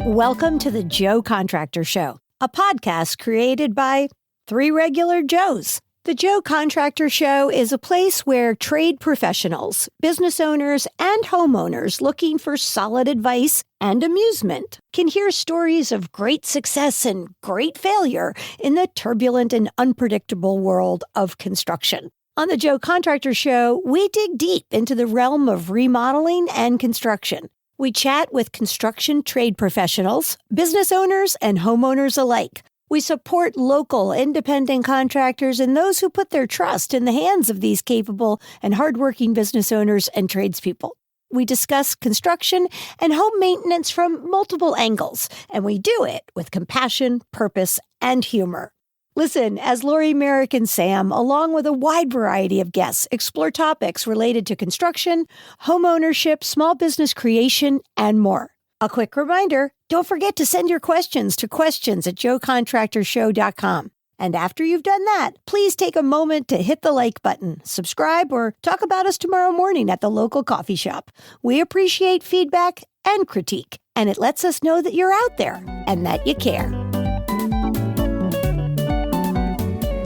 Welcome to the JoContractor Show, a podcast created by three regular Joes. The JoContractor Show is a place where trade professionals, business owners, and homeowners looking for solid advice and amusement can hear stories of great success and great failure in the turbulent and unpredictable world of construction. On the JoContractor Show, we dig deep into the realm of remodeling and construction. We chat with construction trade professionals, business owners, and homeowners alike. We support local independent contractors and those who put their trust in the hands of these capable and hardworking business owners and tradespeople. We discuss construction and home maintenance from multiple angles, and we do it with compassion, purpose, and humor. Listen as Lori, Merrick, and Sam, along with a wide variety of guests, explore topics related to construction, home ownership, small business creation, and more. A quick reminder, don't forget to send your questions to questions@JoContractorShow.com. And after you've done that, please take a moment to hit the like button, subscribe, or talk about us tomorrow morning at the local coffee shop. We appreciate feedback and critique, and it lets us know that you're out there and that you care.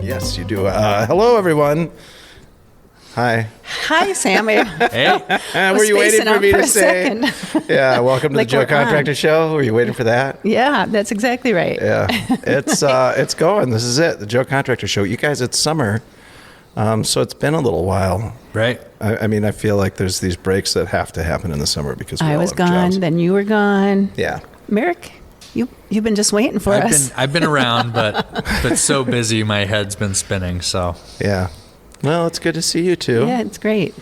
Yes, you do. Hello, everyone. Hi. Hi, Sammy. Hey. Were you waiting for me to say? Yeah, welcome to the JoContractor Show. Were you waiting for that? Yeah, that's exactly right. Yeah, it's going. This is it, the JoContractor Show. You guys, it's summer, so it's been a little while. Right. I mean, I feel like there's these breaks that have to happen in the summer because we I all was have gone, jobs. then you were gone. Yeah. Merrick, you've been just waiting for us. I've been around, but so busy, my head's been spinning. So Yeah. Well, it's good to see you too. Yeah, it's great.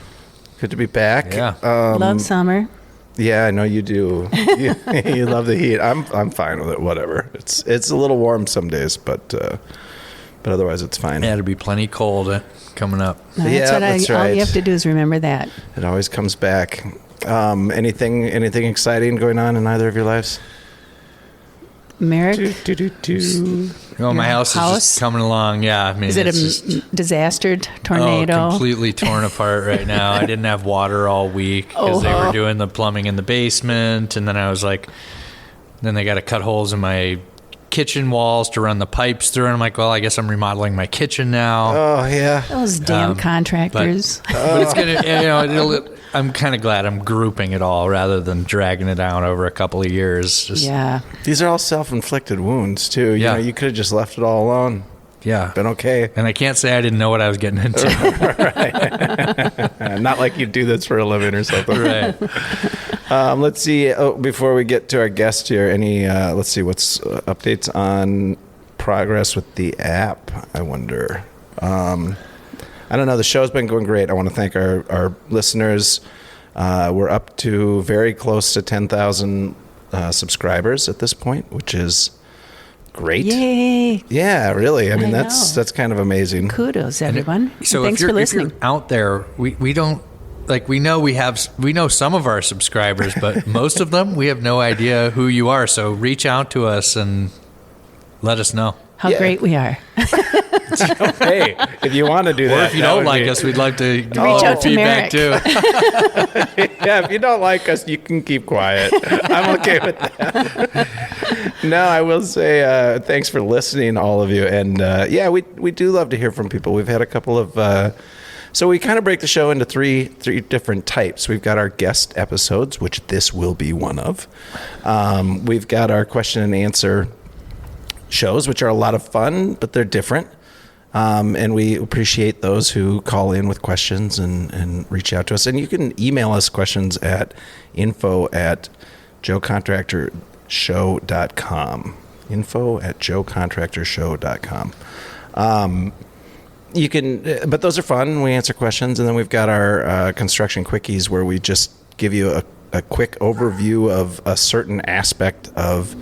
Good to be back. Yeah. Love summer. Yeah, I know you do. You love the heat. I'm fine with it. Whatever. It's a little warm some days, but otherwise it's fine. yeah, it'll be plenty cold coming up. No, Yeah, that's all right. you have to do is remember that. It always comes back. Anything exciting going on in either of your lives? Merrick, Oh, my house is just coming along. Yeah, I mean, is it it's a just, disastered tornado? completely torn apart right now. I didn't have water all week because they were doing the plumbing in the basement, and then I was like, then they got to cut holes in my kitchen walls to run the pipes through, and I'm like, well, I guess I'm remodeling my kitchen now. Oh yeah. Those damn contractors. But it's gonna, I'm kind of glad I'm grouping it all rather than dragging it down over a couple of years. Just, Yeah. These are all self-inflicted wounds too. You know, you could have just left it all alone. Yeah. Been okay. And I can't say I didn't know what I was getting into. Right. Not like you do this for a living or something. Right. Let's see. Before we get to our guest here, let's see what's updates on progress with the app. I wonder. I don't know. The show's been going great. I want to thank our listeners. We're up to very close to 10,000 subscribers at this point, which is great. Yay. Yeah, really. I mean, I that's know. kind of amazing. Kudos, everyone. So Thanks if for listening. you're out there, we don't, like, we know some of our subscribers, but most of them, we have no idea who you are. So reach out to us and let us know. How great we are. Hey, if you want to do that. Or if you don't like us, we'd like to reach out to feedback too. Yeah, if you don't like us, you can keep quiet. I'm okay with that. No, I will say thanks for listening, all of you. And yeah, we do love to hear from people. We've had a couple of... so we kind of break the show into three different types. We've got our guest episodes, which this will be one of. We've got our question and answer shows, which are a lot of fun, but they're different. And we appreciate those who call in with questions and reach out to us. And you can email us questions at info@JoContractorShow.com. info@JoContractorShow.com. You can, but those are fun. We answer questions, and then we've got our construction quickies where we just give you a quick overview of a certain aspect of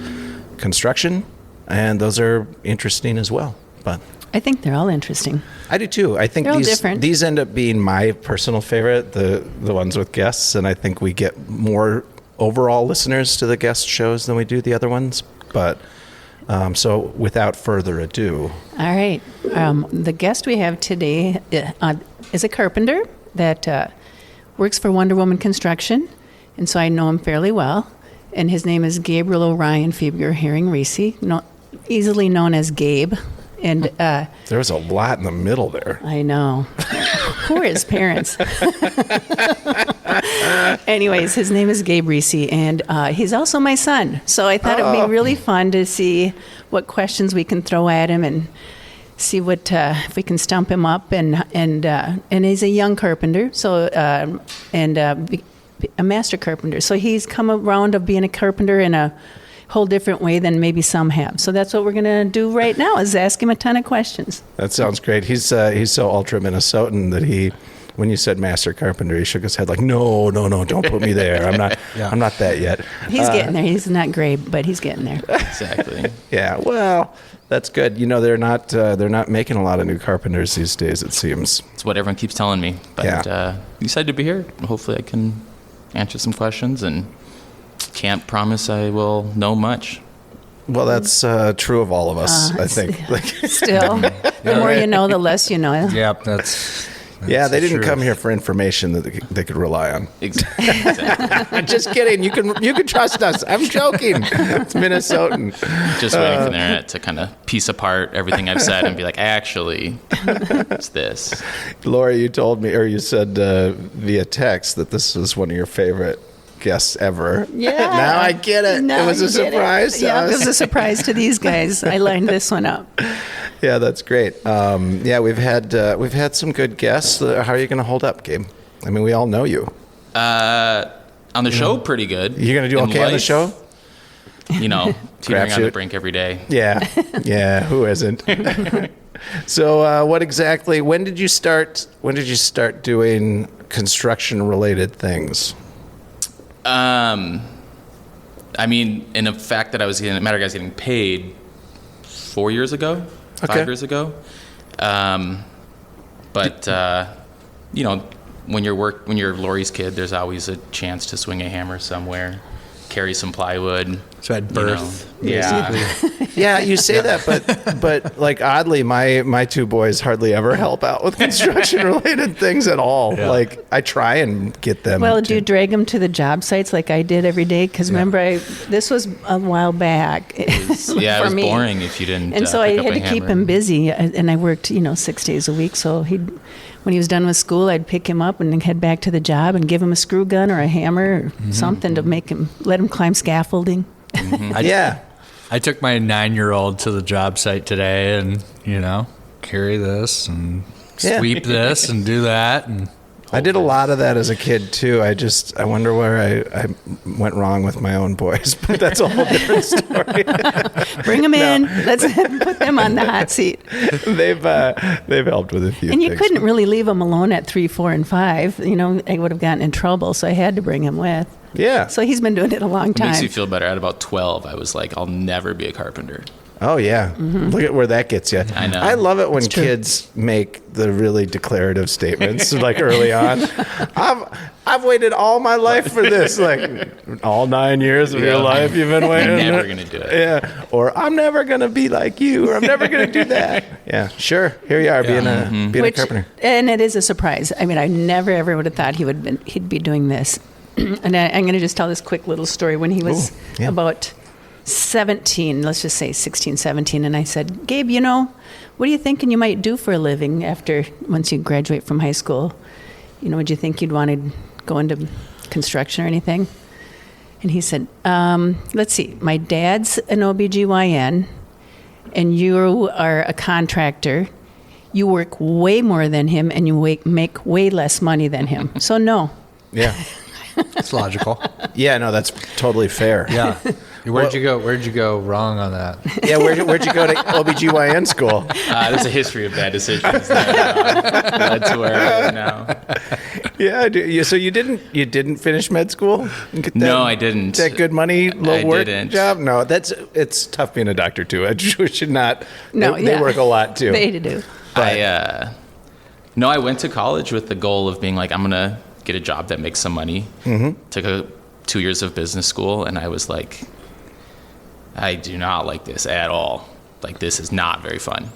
construction, and those are interesting as well. But I think they're all interesting. I do too. I think They're all different. these end up being my personal favorite, the ones with guests, and I think we get more overall listeners to the guest shows than we do the other ones. But so without further ado. All right. The guest we have today is a carpenter that works for Wonder Woman Construction, and so I know him fairly well. And his name is Gabriel Orion Fieber Herring Reese, easily known as Gabe. And there was a lot in the middle there. I know. Who are his parents? Anyways, his name is Gabe Reese, and he's also my son. So I thought it would be really fun to see what questions we can throw at him and see what if we can stump him up. And he's a young carpenter, so a master carpenter. So he's come around of being a carpenter in a whole different way than maybe some have. So that's what we're going to do right now, is ask him a ton of questions. That sounds great. He's so ultra Minnesotan that when you said master carpenter, he shook his head like, no, don't put me there. I'm not that yet. He's getting there. He's not great, but he's getting there. Exactly. Yeah. Well, that's good. They're not making a lot of new carpenters these days, it seems. It's what everyone keeps telling me. But excited to be here. Hopefully I can answer some questions, and can't promise I will know much. Well, that's true of all of us, I think. Still, the more you know, the less you know. Yep, that's they didn't come here for information that they could rely on. Exactly. Just kidding. You can trust us. I'm joking. It's Minnesotan. Just waiting for the internet to kind of piece apart everything I've said and be like, actually, it's this. Lori, you told me, or you said via text, that this was one of your favorite guests ever. Yeah. Now I get it. It was a surprise to us. It was a surprise to these guys. I lined this one up. Yeah, that's great. We've had some good guests. How are you going to hold up, Gabe? I mean, we all know you. On the show, pretty good. You're going to do okay on the show? Teetering on the brink every day. Yeah. Who isn't? So, when did you start doing construction-related things? I mean, in the fact that I was getting paid 4 years ago, 5 years ago. When you're Lori's kid, there's always a chance to swing a hammer somewhere, carry some plywood. So at birth. Yeah, you say that, but like oddly, my two boys hardly ever help out with construction related things at all. Yeah. Like I try and get them. Well, do you drag them to the job sites like I did every day? Because remember, this was a while back. It was boring if you didn't. And so I had to keep him busy, and I worked 6 days a week. So when he was done with school, I'd pick him up and head back to the job and give him a screw gun or a hammer or something to let him climb scaffolding. Mm-hmm. I took my 9-year-old to the job site today and, carry this and sweep this and do that. And I did a lot of that as a kid too. I wonder where I went wrong with my own boys, but that's a whole different story. Bring them in. Let's put them on the hot seat. They've helped with a few and things. You couldn't really leave them alone at 3, 4, and 5. I would have gotten in trouble, so I had to bring him with. Yeah. So he's been doing it a long time. It makes you feel better. At about 12, I was like, I'll never be a carpenter. Oh, yeah. Mm-hmm. Look at where that gets you. I know. I love it when kids make the really declarative statements, like early on. I've waited all my life for this. Like, all 9 years of your life you've been waiting. I'm never going to do it. Yeah. Or, I'm never going to be like you. Or, I'm never going to do that. Yeah, sure. Here you are, being a carpenter. And it is a surprise. I mean, I never, ever would have thought he'd be doing this. And I'm going to just tell this quick little story. When he was about 17, let's just say 16, 17, and I said, Gabe, what are you thinking you might do for a living once you graduate from high school? Would you think you'd want to go into construction or anything? And he said, let's see, my dad's an OBGYN, and you are a contractor. You work way more than him, and you make way less money than him. So no. Yeah. It's logical. Yeah, no, that's totally fair. Yeah. Where'd you go wrong on that? Yeah, where'd you go to OBGYN school? There's a history of bad decisions that led to where I am now. Yeah, so you didn't finish med school? No, I didn't. That good money, low work job? No, it's tough being a doctor too. We should not. They work a lot too. They do. I went to college with the goal of being like, I'm gonna get a job that makes some money. Mm-hmm. Took 2 years of business school, and I was like, I do not like this at all. Like, this is not very fun.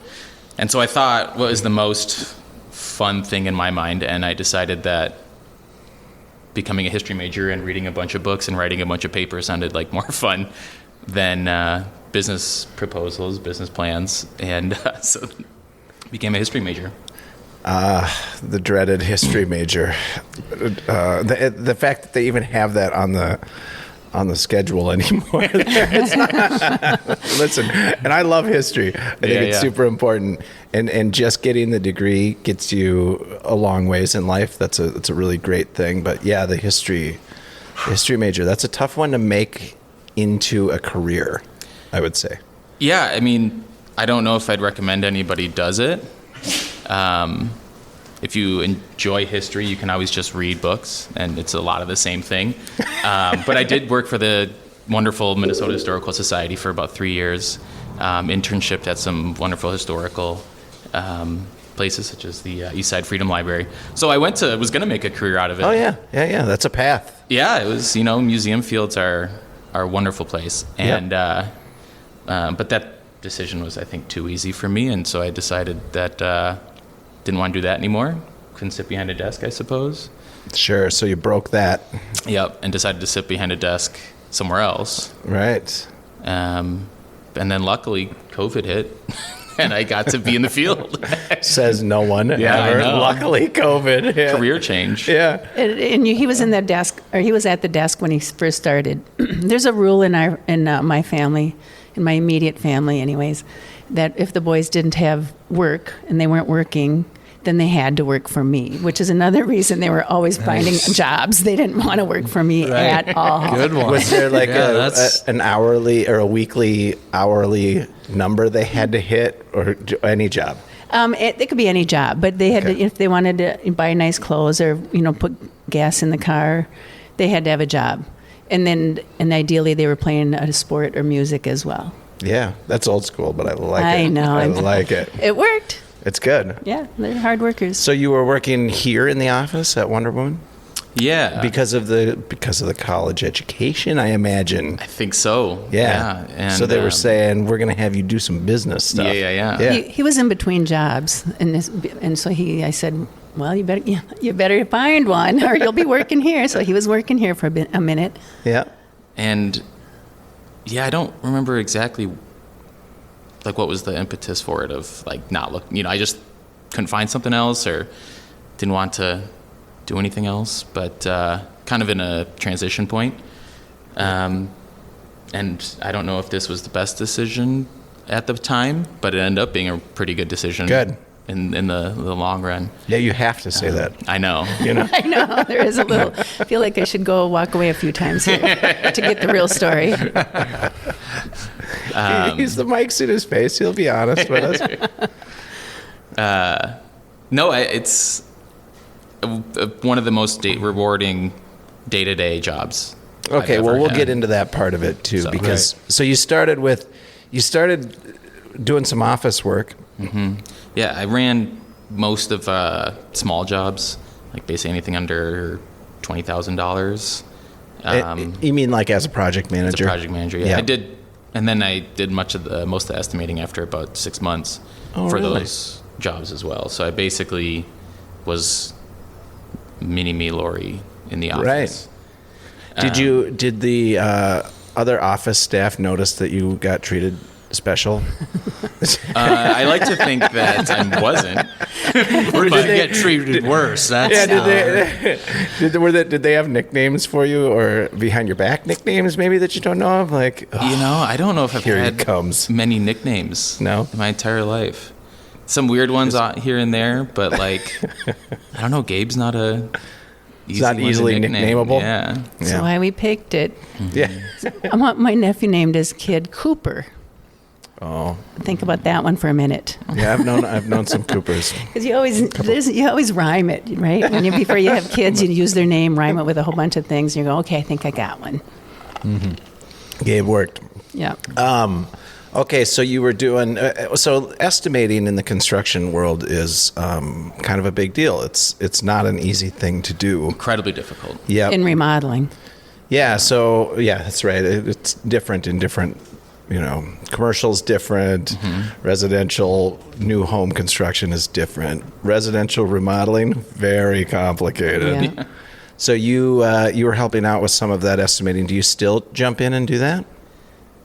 And so I thought, what is the most fun thing in my mind? And I decided that becoming a history major and reading a bunch of books and writing a bunch of papers sounded like more fun than business proposals, business plans, and so became a history major. The dreaded history major. The fact that they even have that on the schedule anymore. Listen, and I love history. I think it's super important, and just getting the degree gets you a long ways in life. That's a really great thing. But yeah, the history major, that's a tough one to make into a career, I would say. Yeah, I mean, I don't know if I'd recommend anybody does it. If you enjoy history, you can always just read books, and it's a lot of the same thing. But I did work for the wonderful Minnesota Historical Society for about 3 years. Internship at some wonderful historical places, such as the Eastside Freedom Library. So I was going to make a career out of it. Oh yeah, that's a path. Yeah, it was. Museum fields are a wonderful place, and but that decision was, I think, too easy for me, and so I decided that. Didn't want to do that anymore. Couldn't sit behind a desk, I suppose. Sure, so you broke that. Yep, and decided to sit behind a desk somewhere else. Right. And then luckily, COVID hit, and I got to be in the field. Says no one ever. I know. Luckily, COVID. Yeah. Career change. Yeah. And he was in that desk, or he was at the desk when he first started. There's a rule in my family, in my immediate family anyways, that if the boys didn't have work and they weren't working, then they had to work for me, which is another reason they were always finding jobs. They didn't want to work for me at all. Good one. Was there like an hourly or a weekly hourly number they had to hit, or any job? It could be any job, but they had to, if they wanted to buy nice clothes or put gas in the car, they had to have a job, and ideally they were playing a sport or music as well. Yeah, that's old school, but I like it. I know. I like it. It worked. It's good. Yeah, they're hard workers. So you were working here in the office at Wonder Woman? Yeah. Because of the college education, I imagine. I think so. Yeah. And, so they were saying, we're going to have you do some business stuff. Yeah. He was in between jobs, and so I said, well, you better find one, or you'll be working here. So he was working here for a minute. Yeah. And I don't remember exactly like what was the impetus for it, of like not look. I just couldn't find something else, or didn't want to do anything else. But kind of in a transition point. And I don't know if this was the best decision at the time, but it ended up being a pretty good decision. Good. In the long run. Yeah, you have to say that. I know. I know. There is a little. I feel like I should go walk away a few times here to get the real story. He's the mics in his face. He'll be honest with us. No, it's one of the most rewarding day-to-day jobs. Okay, I've well, ever we'll had. get into that part of it too, So- because so you started doing some office work. Mm-hmm. Yeah, I ran most of small jobs, like basically anything under $20,000. You mean like as a project manager? As a project manager, yeah. I did, and then I did most of the estimating after about 6 months for really? those jobs as well. So I basically was mini-me Lori in the office. Right. Did the other office staff notice that you got treated special? I like to think that I wasn't. Or did you get treated worse? That's Did they have nicknames for you, or behind your back nicknames maybe that you don't know of? Like, I don't know if I've here had he comes. many nicknames. No? In my entire life. Some weird ones here and there, but like, I don't know. Gabe's not It's not easily nicknameable. Yeah. That's why we picked it. Yeah. I want my nephew named his kid Cooper. Oh. Think about that one for a minute. Yeah, I've known some Coopers. Because you always rhyme it, right? Before you have kids, you use their name, rhyme it with a whole bunch of things, and you go, okay, I think I got one. Mm-hmm. Gabe worked. Yeah. Okay, so you were doing so estimating in the construction world is kind of a big deal. It's not an easy thing to do. Incredibly difficult. Yeah. In remodeling. Yeah. So that's right. It's different in different. Commercial's different. Mm-hmm. Residential new home construction is different. Residential remodeling, very complicated. Yeah. So you were helping out with some of that estimating. Do you still jump in and do that?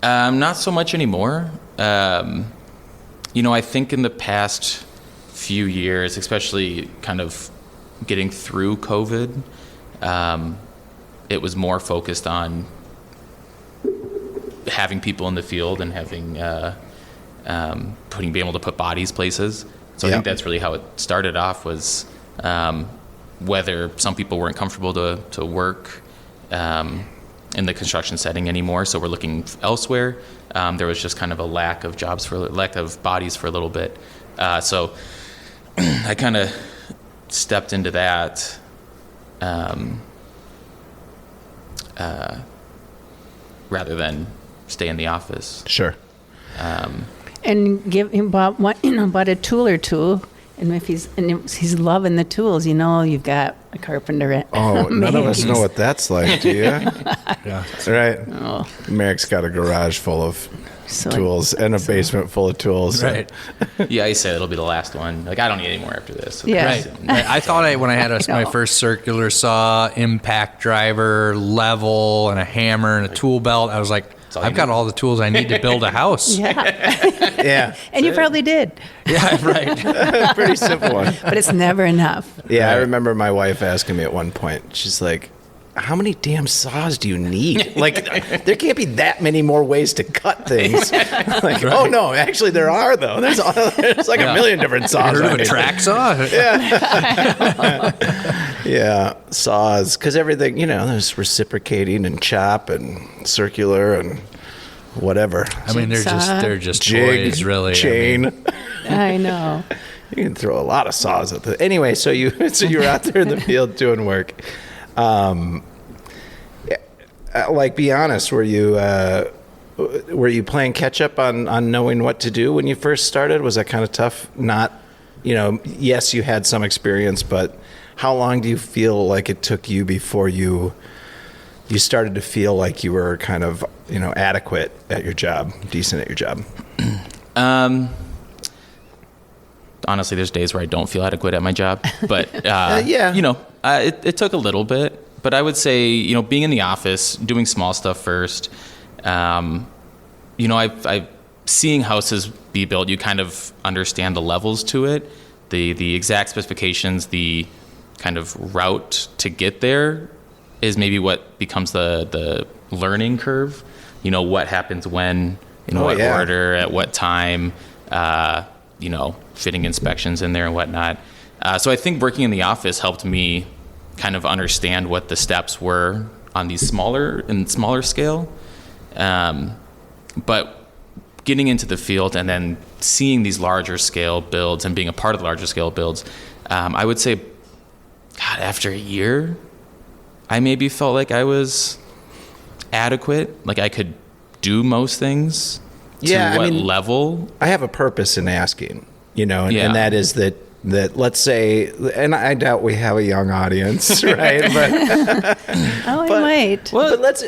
Not so much anymore. I think in the past few years, especially kind of getting through COVID, it was more focused on having people in the field and having being able to put bodies places. So I think that's really how it started off, was whether some people weren't comfortable to work in the construction setting anymore, so we're looking elsewhere. There was just kind of a lack of bodies for a little bit. So I kind of stepped into that rather than stay in the office. Sure. And give him bought a tool or two, and if he's loving the tools, you've got a carpenter. Oh, none of us know what that's like, do you? Yeah. Right. Oh. Merrick's got a garage full of tools and a basement full of tools. Right. Yeah, I said it'll be the last one. Like, I don't need any more after this. So Yeah. Right. I thought when I had my first circular saw, impact driver, level, and a hammer and a tool belt, I was like, I've got all the tools I need to build a house. Yeah. Yeah. And you probably did. Yeah, right. Pretty simple one. But it's never enough. Yeah, I remember my wife asking me at one point, she's like, how many damn saws do you need? Like, there can't be that many more ways to cut things. Like, oh, no, actually there are, though. There's like a million different saws. Heard of a track saw? Yeah, saws. Because everything, there's reciprocating and chop and circular and whatever. I mean, they're just Jig, toys, really. chain. I know. You can throw a lot of saws at the. Anyway, so you were out there in the field doing work. Like, be honest, were you playing catch up on knowing what to do when you first started? Was that kind of tough? Not, yes, you had some experience, but how long do you feel like it took you before you started to feel like you were kind of, adequate at your job, decent at your job? Honestly, there's days where I don't feel adequate at my job, but it took a little bit. But I would say, being in the office, doing small stuff first. I've seeing houses be built. You kind of understand the levels to it, the exact specifications, the kind of route to get there is maybe what becomes the learning curve. What happens when, what order, at what time. Fitting inspections in there and whatnot. So I think working in the office helped me kind of understand what the steps were on these smaller scale. But getting into the field and then seeing these larger scale builds and being a part of the larger scale builds, I would say, God, after a year, I maybe felt like I was adequate, like I could do most things. Yeah, to what level? I have a purpose in asking, and that is that let's say, and I doubt we have a young audience, right? But Might. Well, but let's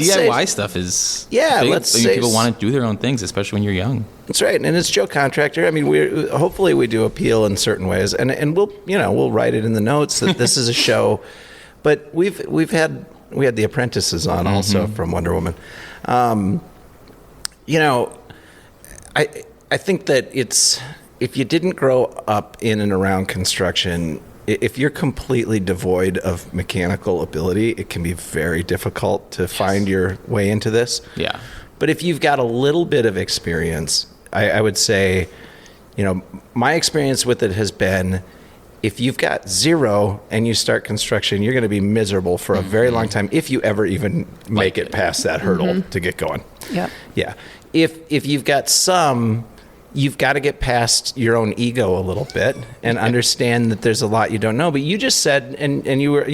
DIY say, stuff is yeah. big. Let's say people want to do their own things, especially when you're young. That's right, and it's JoContractor. I mean, hopefully we do appeal in certain ways, and we'll write it in the notes that this is a show. But we had the apprentices on also from Wonder Woman. I think that if you didn't grow up in and around construction, if you're completely devoid of mechanical ability, it can be very difficult to find your way into this. Yeah. But if you've got a little bit of experience, I would say, my experience with it has been, if you've got zero and you start construction, you're going to be miserable for a very long time if you ever even make it past that hurdle to get going. Yep. Yeah. If you've got some, you've got to get past your own ego a little bit and understand that there's a lot you don't know. But you just said, and you were,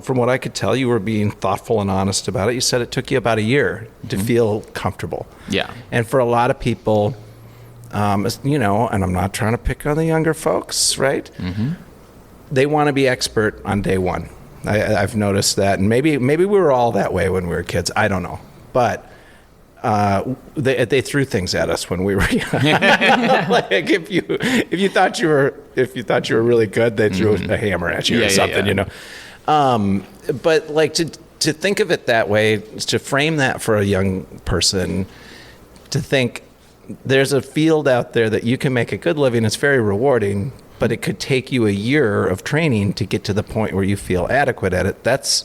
from what I could tell, you were being thoughtful and honest about it. You said it took you about a year to feel comfortable. Yeah. And for a lot of people, and I'm not trying to pick on the younger folks, right? Mm-hmm. They want to be expert on day one. I've noticed that. And maybe we were all that way when we were kids. I don't know. But they threw things at us when we were young. Like if you thought you were really good, they threw a hammer at you or something, But like to think of it that way, to frame that for a young person, to think there's a field out there that you can make a good living. It's very rewarding, but it could take you a year of training to get to the point where you feel adequate at it.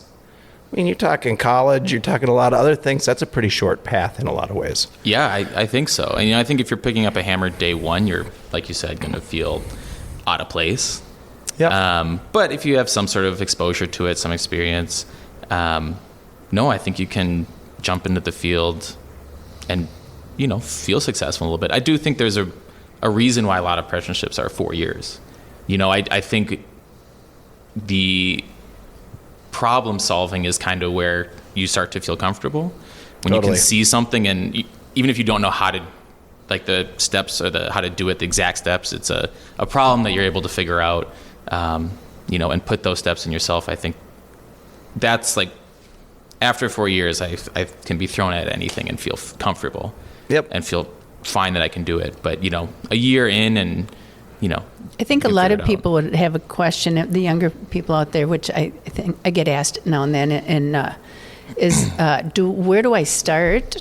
You're talking college, you're talking a lot of other things. That's a pretty short path in a lot of ways. Yeah, I think so. And I think if you're picking up a hammer day one, you're, like you said, going to feel out of place. Yeah. But if you have some sort of exposure to it, some experience, no, I think you can jump into the field and, feel successful a little bit. I do think there's a reason why a lot of apprenticeships are 4 years. I think the problem solving is kind of where you start to feel comfortable when you can see something, and even if you don't know how to, like the steps or how to do it, the exact steps, it's a problem that you're able to figure out, and put those steps in yourself. I think that's like, after 4 years, I can be thrown at anything and feel comfortable. Yep. And feel fine that I can do it. But, a year in and, I think a lot of people would have a question, the younger people out there, which I think I get asked now and then, and where do I start?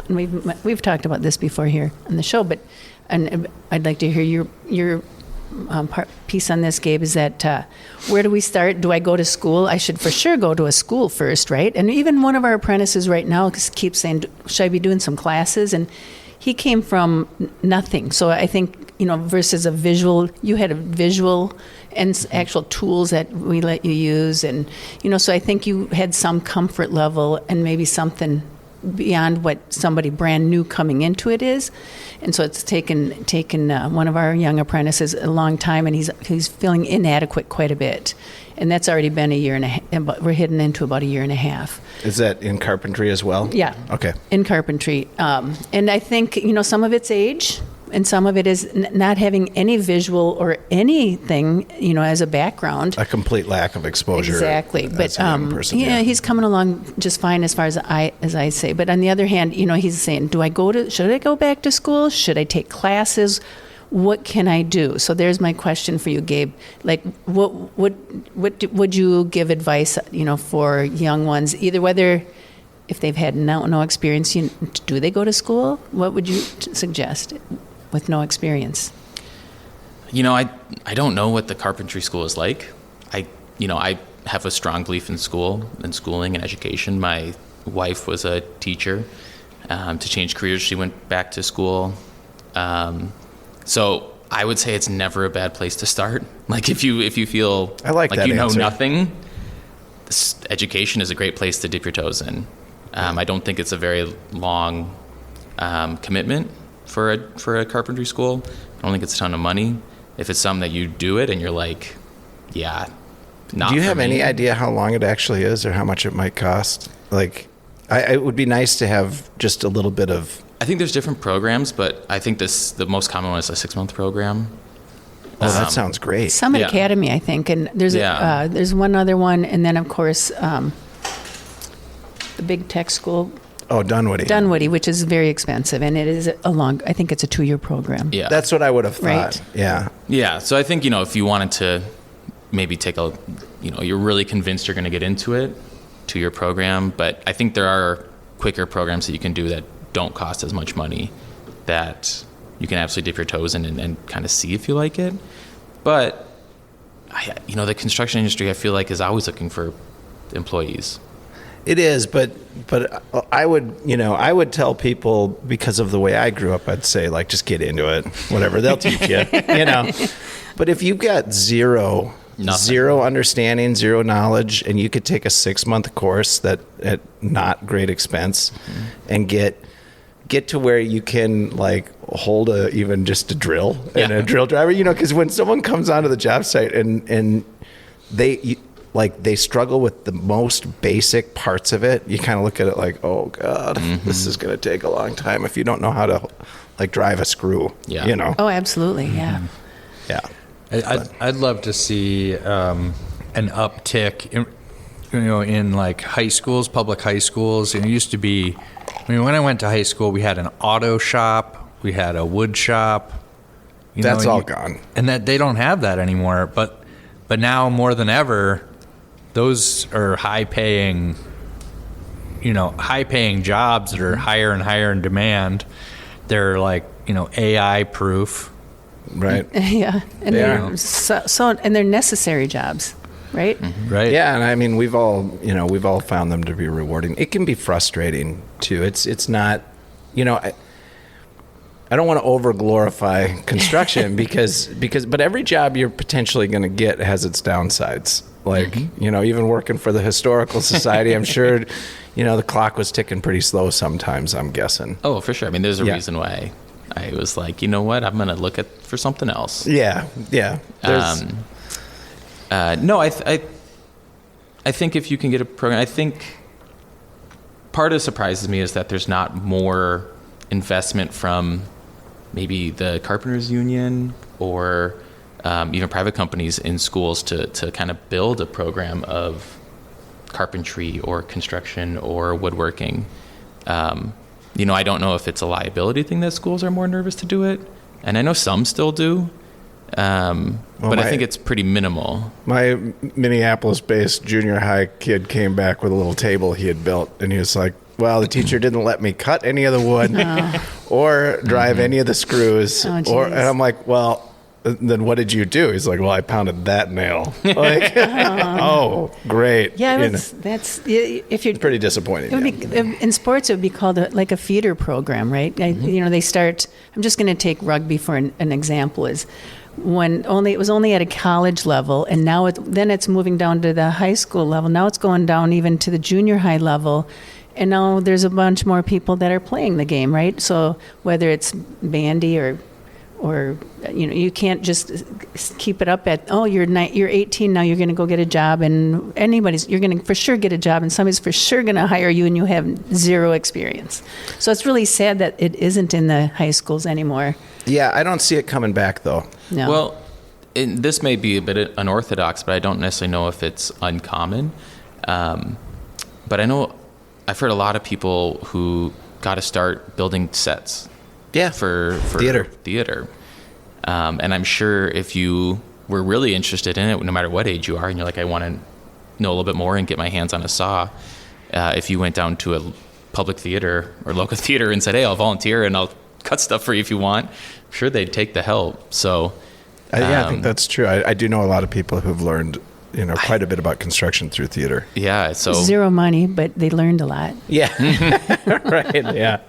We've talked about this before here on the show, and I'd like to hear your piece on this, Gabe. Is that where do we start? Do I go to school? I should for sure go to a school first, right? And even one of our apprentices right now keeps saying, should I be doing some classes? And he came from nothing. So I think, versus a visual, you had a visual and actual tools that we let you use. And, so I think you had some comfort level and maybe something beyond what somebody brand new coming into it is. And so it's taken one of our young apprentices a long time, and he's feeling inadequate quite a bit. And that's already been a year and a half. We're heading into about a year and a half. Is that in carpentry as well? Yeah. Okay. In carpentry. And I think, some of it's age, and some of it is not having any visual or anything, as a background. A complete lack of exposure. Exactly. But as a young person, he's coming along just fine as far as I say. But on the other hand, he's saying, should I go back to school? Should I take classes? What can I do? So there's my question for you, Gabe. Like, what would you give advice, for young ones, either whether if they've had no experience, do they go to school? What would you suggest with no experience? I don't know what the carpentry school is like. I have a strong belief in schooling and education. My wife was a teacher. To change careers, she went back to school. So I would say it's never a bad place to start. Like if you feel I like that know answer. nothing, education is a great place to dip your toes in. I don't think it's a very long commitment for a carpentry school. I don't think it's a ton of money. If it's something that you do it and you're like, yeah, not Do you for have me. any idea how long it actually is or how much it might cost? Like, it would be nice to have just a little bit of... I think there's different programs, but I think the most common one is a 6-month program. Oh, that sounds great. Summit Yeah. Academy, I think, and there's Yeah. there's one other one, and then of course the big tech school, Oh, Dunwoody. Dunwoody, which is very expensive, and it is I think it's a 2-year program. Yeah. That's what I would have thought. Right. Yeah. Yeah, so I think, if you wanted to maybe take you're really convinced you're going to get into it, 2-year program, but I think there are quicker programs that you can do that don't cost as much money that you can absolutely dip your toes in and kind of see if you like it. But, the construction industry, I feel like, is always looking for employees. It is, but I would tell people, because of the way I grew up, I'd say, like, just get into it, whatever, they'll teach you, But if you've got zero understanding, zero knowledge, and you could take a 6-month course that at not great expense and get to where you can, like, hold even just a drill and a drill driver, because when someone comes onto the job site and they struggle with the most basic parts of it, you kind of look at it like, oh God, this is going to take a long time if you don't know how to, like, drive a screw. Oh, absolutely, yeah. Yeah. I'd love to see an uptick in like high schools, public high schools. It used to be, when I went to high school, we had an auto shop, we had a wood shop. That's all gone. And that they don't have that anymore. But now more than ever, those are high paying jobs that are higher and higher in demand. They're like, AI proof. Right. Yeah. And They they're are. and they're necessary jobs, right? Right. Yeah, and I mean, we've all found them to be rewarding. It can be frustrating too. It's not, I don't want to over glorify construction but every job you're potentially going to get has its downsides. Like, even working for the Historical Society, I'm sure, the clock was ticking pretty slow sometimes, I'm guessing. Oh, for sure. I mean, there's a reason why I was like, you know what, I'm going to look for something else. Yeah. No, I think if you can get a program, I think part of what surprises me is that there's not more investment from maybe the Carpenters Union or even private companies in schools to kind of build a program of carpentry or construction or woodworking. I don't know if it's a liability thing that schools are more nervous to do it, and I know some still do. But I think it's pretty minimal. My Minneapolis-based junior high kid came back with a little table he had built, and he was like, well, the teacher didn't let me cut any of the wood or drive any of the screws. Oh, and I'm like, well, then what did you do? He's like, well, I pounded that nail. Like, oh, great. Yeah, that's if you're pretty disappointing. It would be, in sports, it would be called like a feeder program, right? They start. I'm just going to take rugby for an example. Is when it was only at a college level, and now then it's moving down to the high school level. Now it's going down even to the junior high level. And now there's a bunch more people that are playing the game, right? So whether it's bandy or you can't just keep it up at, you're 18 now, you're going to go get a job, and you're going to for sure get a job, and somebody's for sure going to hire you, and you have zero experience. So it's really sad that it isn't in the high schools anymore. Yeah, I don't see it coming back though. No. Well, this may be a bit unorthodox, but I don't necessarily know if it's uncommon. But I know I've heard a lot of people who got to start building sets. Yeah, for theater. And I'm sure if you were really interested in it, no matter what age you are, and you're like, I want to know a little bit more and get my hands on a saw, if you went down to a public theater or local theater and said, hey, I'll volunteer and I'll cut stuff for you if you want, I'm sure they'd take the help. So I think that's true. I do know a lot of people who've learned quite a bit about construction through theater. Yeah, so zero money, but they learned a lot. Yeah. Right. Yeah.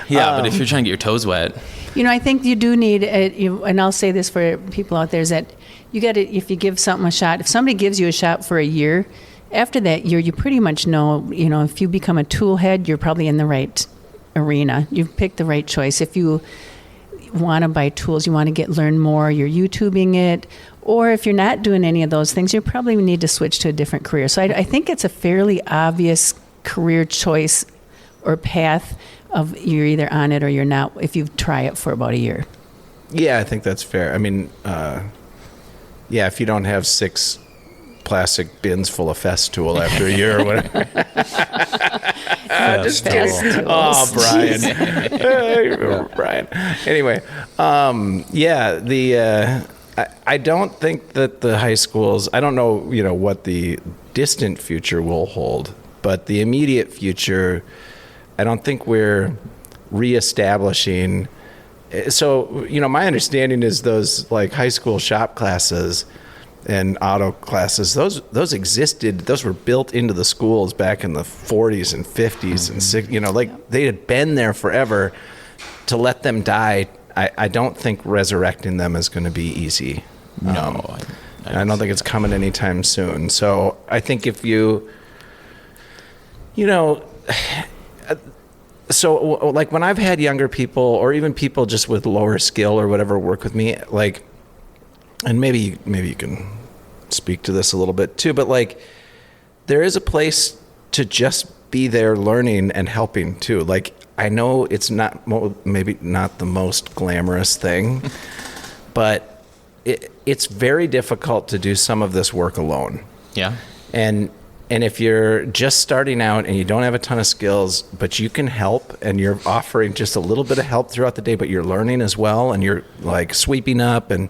Yeah, but if you're trying to get your toes wet, I think you do need, and I'll say this for people out there, is that you got to, if you give something a shot, if somebody gives you a shot for a year, after that year, you pretty much know, if you become a tool head, you're probably in the right arena. You've picked the right choice. If you want to buy tools, you want to learn more, you're YouTubing it, or if you're not doing any of those things, you probably need to switch to a different career. So I think it's a fairly obvious career choice or path of you're either on it or you're not if you try it for about a year. Yeah, I think that's fair. I mean, if you don't have 6 plastic bins full of Festool after a year or whatever. Just kidding. Oh, Brian. Brian. Anyway, I don't think that the high schools, I don't know, what the distant future will hold, but the immediate future, I don't think we're reestablishing. So, my understanding is those like high school shop classes and auto classes, those existed, those were built into the schools back in the 40s and 50s and 60s, they had been there forever. To let them die, I don't think resurrecting them is going to be easy. No. I don't think it's coming anytime soon. So I think if so like when I've had younger people or even people just with lower skill or whatever work with me, and maybe you can speak to this a little bit too, but there is a place to just be there learning and helping too. I know it's maybe not the most glamorous thing, but it's very difficult to do some of this work alone. Yeah. And if you're just starting out and you don't have a ton of skills, but you can help and you're offering just a little bit of help throughout the day, but you're learning as well, and you're sweeping up and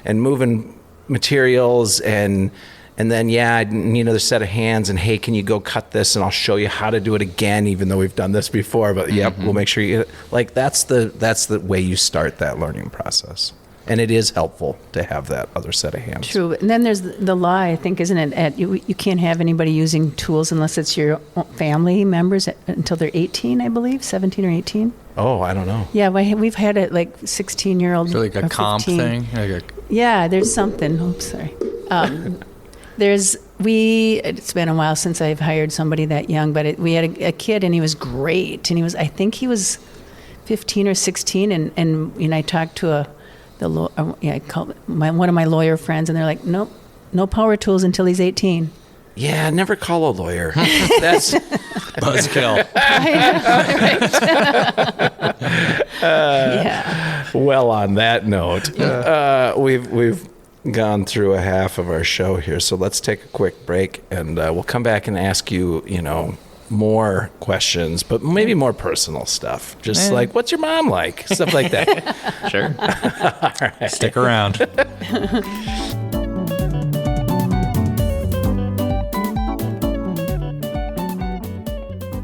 moving materials and, you're, just, helping And then, I need another set of hands, and hey, can you go cut this, and I'll show you how to do it again, even though we've done this before. But we'll make sure you like that's the way you start that learning process. And it is helpful to have that other set of hands. True. And then there's the law, I think, isn't it? You can't have anybody using tools unless it's your family members until they're 18, I believe, 17 or 18. Oh, I don't know. Yeah, we've had it like 16-year-old. So like a comp 15. Thing? Yeah, there's something. Oops, sorry. It's been a while since I've hired somebody that young, but we had a kid, and he was great. And I think he was 15 or 16, and I talked to I called one of my lawyer friends, and they're like, nope, no power tools until he's 18. Yeah, never call a lawyer. That's buzzkill. Yeah. Well, on that note, we've gone through a half of our show here, so let's take a quick break, and we'll come back and ask you, more questions, but maybe more personal stuff. Just like, what's your mom like? Stuff like that. Sure. All right. Stick around.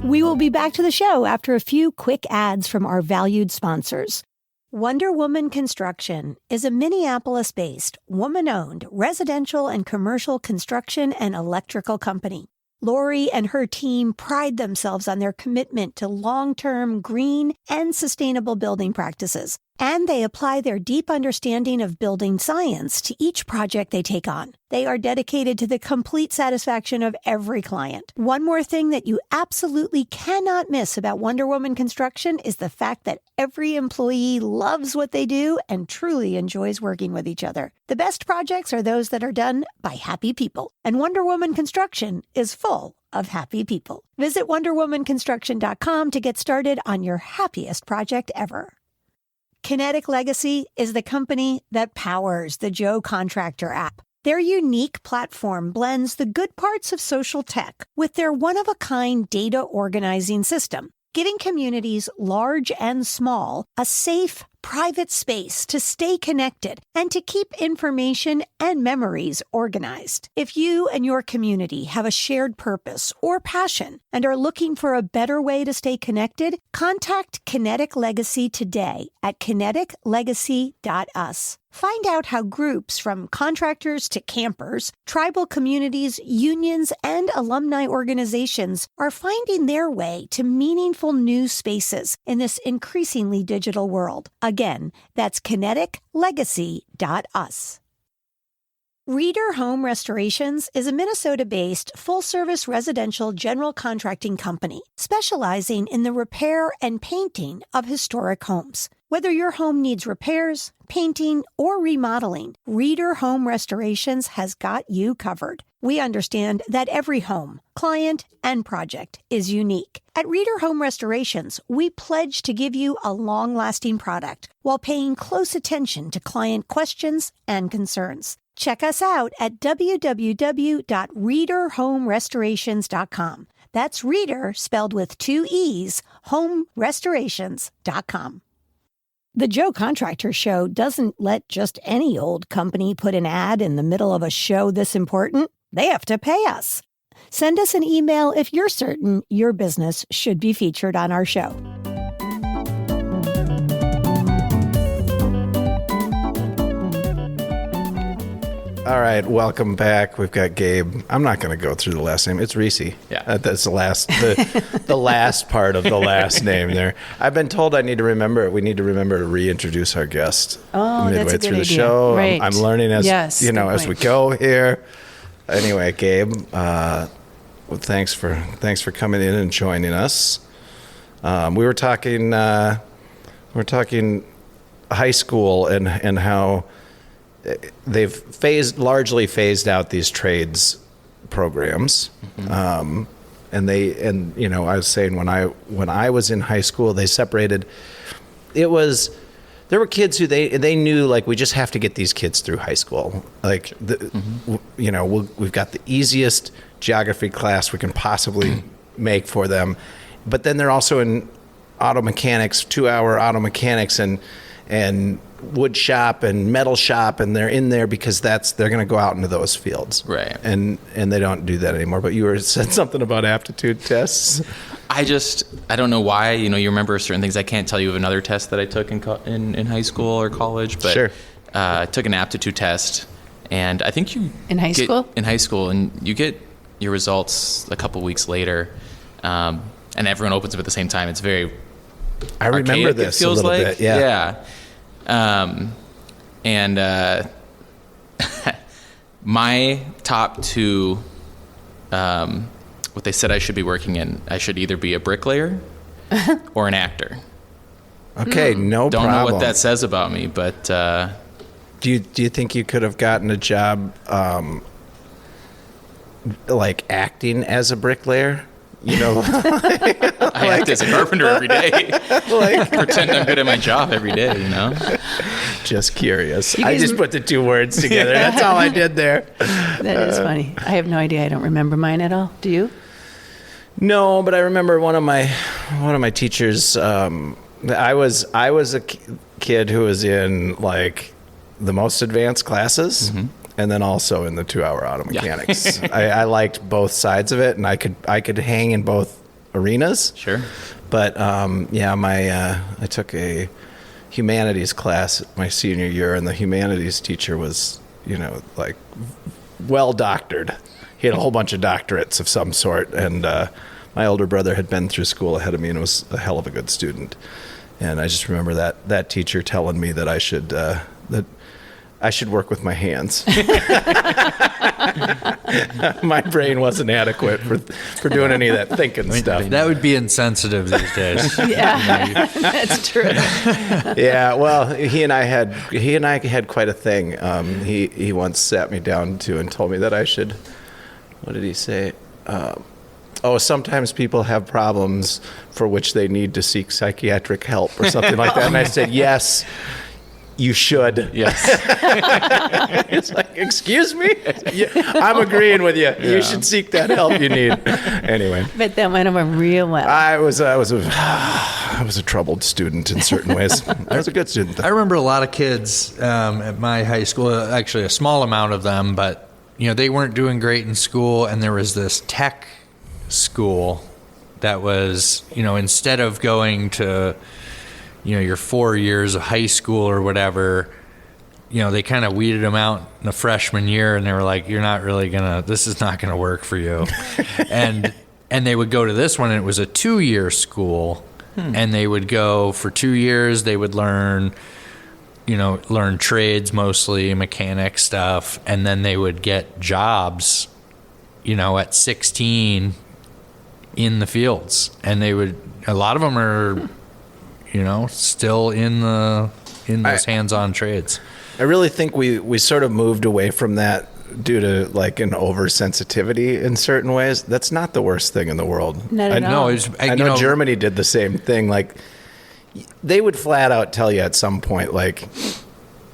We will be back to the show after a few quick ads from our valued sponsors. Wonder Woman Construction is a Minneapolis-based, woman-owned residential and commercial construction and electrical company. Lori and her team pride themselves on their commitment to long-term green and sustainable building practices, and they apply their deep understanding of building science to each project they take on. They are dedicated to the complete satisfaction of every client. One more thing that you absolutely cannot miss about Wonder Woman Construction is the fact that every employee loves what they do and truly enjoys working with each other. The best projects are those that are done by happy people, and Wonder Woman Construction is full of happy people. Visit WonderWomanConstruction.com to get started on your happiest project ever. Kinetic Legacy is the company that powers the JoContractor app. Their unique platform blends the good parts of social tech with their one-of-a-kind data organizing system, giving communities large and small a safe, private space to stay connected and to keep information and memories organized. If you and your community have a shared purpose or passion and are looking for a better way to stay connected, contact Kinetic Legacy today at kineticlegacy.us. Find out how groups from contractors to campers, tribal communities, unions, and alumni organizations are finding their way to meaningful new spaces in this increasingly digital world. Again, that's kineticlegacy.us. Reader Home Restorations is a Minnesota-based full-service residential general contracting company specializing in the repair and painting of historic homes. Whether your home needs repairs, painting, or remodeling, Reader Home Restorations has got you covered. We understand that every home, client, and project is unique. At Reader Home Restorations, we pledge to give you a long-lasting product while paying close attention to client questions and concerns. Check us out at www.readerhomerestorations.com. That's Reader spelled with 2 E's, homerestorations.com. The JoContractor Show doesn't let just any old company put an ad in the middle of a show this important. They have to pay us. Send us an email if you're certain your business should be featured on our show. All right, welcome back. We've got Gabe. I'm not going to go through the last name. It's Reese. Yeah. That's the last part of the last name there. I've been told we need to remember to reintroduce our guest midway that's a good through the idea. show. Right. I'm learning as we go here. Anyway, Gabe, thanks for coming in and joining us. We were talking high school and how they've largely phased out these trades programs. Mm-hmm. I was saying when I was in high school, they separated. There were kids who they knew, like, we just have to get these kids through high school. Like, we've got the easiest geography class we can possibly make for them. But then they're also in auto mechanics, 2-hour auto mechanics, and and wood shop and metal shop, and they're in there because they're going to go out into those fields. Right. And they don't do that anymore. But you said something about aptitude tests. I don't know why, you remember certain things. I can't tell you of another test that I took in high school or college, but sure. I took an aptitude test, and I think you in high school, and you get your results a couple weeks later, and everyone opens them at the same time. It's very I remember archaic, this it feels a little like. bit. Yeah. And my top two, what they said I should be working in, I should either be a bricklayer or an actor. Okay, no Don't problem. know what that says about me, but do you think you could have gotten a job like acting as a bricklayer? I act as a carpenter every day. Pretend I'm good at my job every day, Just curious. I just put the two words together. That's all I did there. That is funny. I have no idea. I don't remember mine at all. Do you? No, but I remember one of my teachers. I was a kid who was in like the most advanced classes. Mm-hmm. And then also in the 2-hour auto mechanics. Yeah. I liked both sides of it, and I could hang in both arenas. Sure. But I took a humanities class my senior year, and the humanities teacher was, like well doctored. He had a whole bunch of doctorates of some sort, and my older brother had been through school ahead of me and was a hell of a good student. And I just remember that teacher telling me that I should work with my hands. My brain wasn't adequate for doing any of that thinking stuff. That would be insensitive these days. Yeah, that's true. Yeah, well, he and I had quite a thing. He once sat me down and told me that I should. What did he say? Sometimes people have problems for which they need to seek psychiatric help or something like that. And I said, yes. You should. Yes. It's like, excuse me? Yeah, I'm agreeing with you. Yeah. You should seek that help you need. Anyway. But that went over real well. I was a troubled student in certain ways. I was a good student, though. I remember a lot of kids at my high school, actually a small amount of them, but they weren't doing great in school, and there was this tech school that was, instead of going to your 4 years of high school or whatever, they kind of weeded them out in the freshman year, and they were like, this is not gonna work for you. and they would go to this one, and it was a 2-year school, and they would go for 2 years. They would learn trades, mostly mechanic stuff, and then they would get jobs, at 16 in the fields, and a lot of them are still in those hands-on trades. I really think we sort of moved away from that due to like an oversensitivity in certain ways. That's not the worst thing in the world. Not at all. I know Germany did the same thing. Like they would flat out tell you at some point, like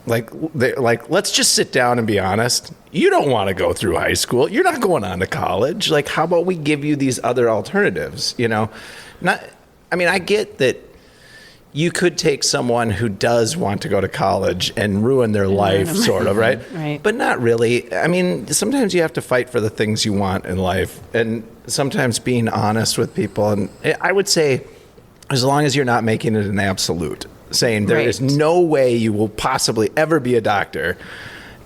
let's just sit down and be honest. You don't want to go through high school. You're not going on to college. Like, how about we give you these other alternatives? I get that. You could take someone who does want to go to college and ruin their life, sort of, right? Right. But not really. I mean, sometimes you have to fight for the things you want in life, and sometimes being honest with people. And I would say, as long as you're not making it an absolute, saying there is no way you will possibly ever be a doctor,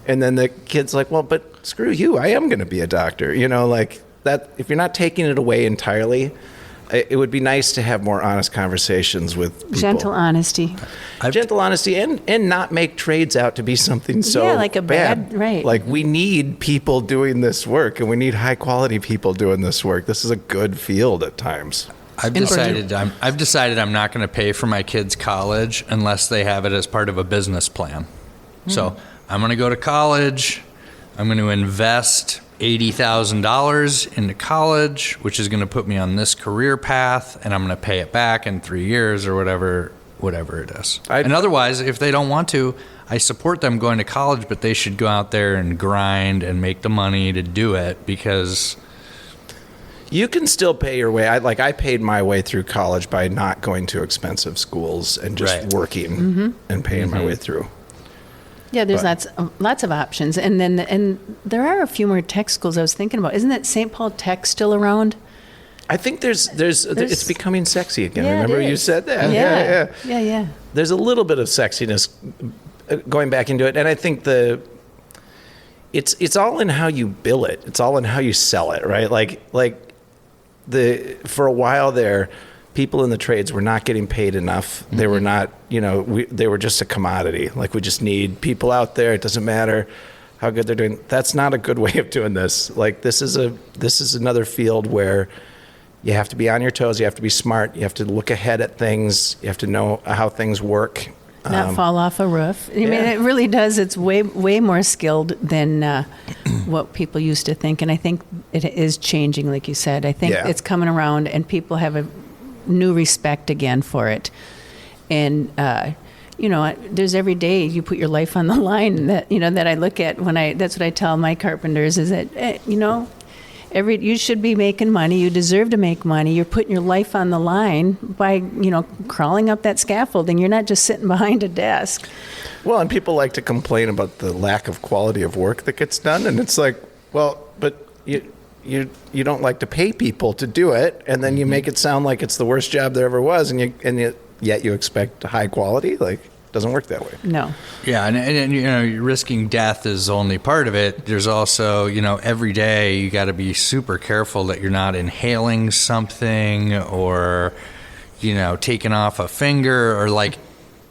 and then the kid's like, well, but screw you, I am going to be a doctor. Like that. If you're not taking it away entirely, it would be nice to have more honest conversations with people. Gentle honesty. Gentle honesty and not make trades out to be something so like a bad, right. Like, we need people doing this work, and we need high quality people doing this work. This is a good field at times. I've decided I'm not going to pay for my kids' college unless they have it as part of a business plan. So I'm going to go to college. I'm going to invest $80,000 into college, which is going to put me on this career path, and I'm going to pay it back in 3 years or whatever it is. And otherwise, if they don't want to, I support them going to college, but they should go out there and grind and make the money to do it, because You can still pay your way. I paid my way through college by not going to expensive schools and just working and paying my way through. Yeah, there's lots of options, and there are a few more tech schools I was thinking about. Isn't that St. Paul Tech still around? I think there's it's becoming sexy again. Yeah, Remember you said that? Yeah. There's a little bit of sexiness going back into it, and I think it's all in how you bill it. It's all in how you sell it, right? For a while there, people in the trades were not getting paid enough. They were not, they were just a commodity. Like, we just need people out there. It doesn't matter how good they're doing. That's not a good way of doing this. Like, this is another field where you have to be on your toes. You have to be smart. You have to look ahead at things. You have to know how things work. Not fall off a roof. I mean, it really does. It's way more skilled than what people used to think. And I think it is changing, like you said. I think it's coming around, and people have a new respect again for it. And, there's every day you put your life on the line that I look at that's what I tell my carpenters is that, you should be making money. You deserve to make money. You're putting your life on the line by, crawling up that scaffolding. You're not just sitting behind a desk. Well, and people like to complain about the lack of quality of work that gets done, and it's like, well, but you don't like to pay people to do it, and then you make it sound like it's the worst job there ever was, and yet you expect high quality. Like, it doesn't work that way. No. Yeah, and risking death is only part of it. There's also, every day you got to be super careful that you're not inhaling something or, taking off a finger or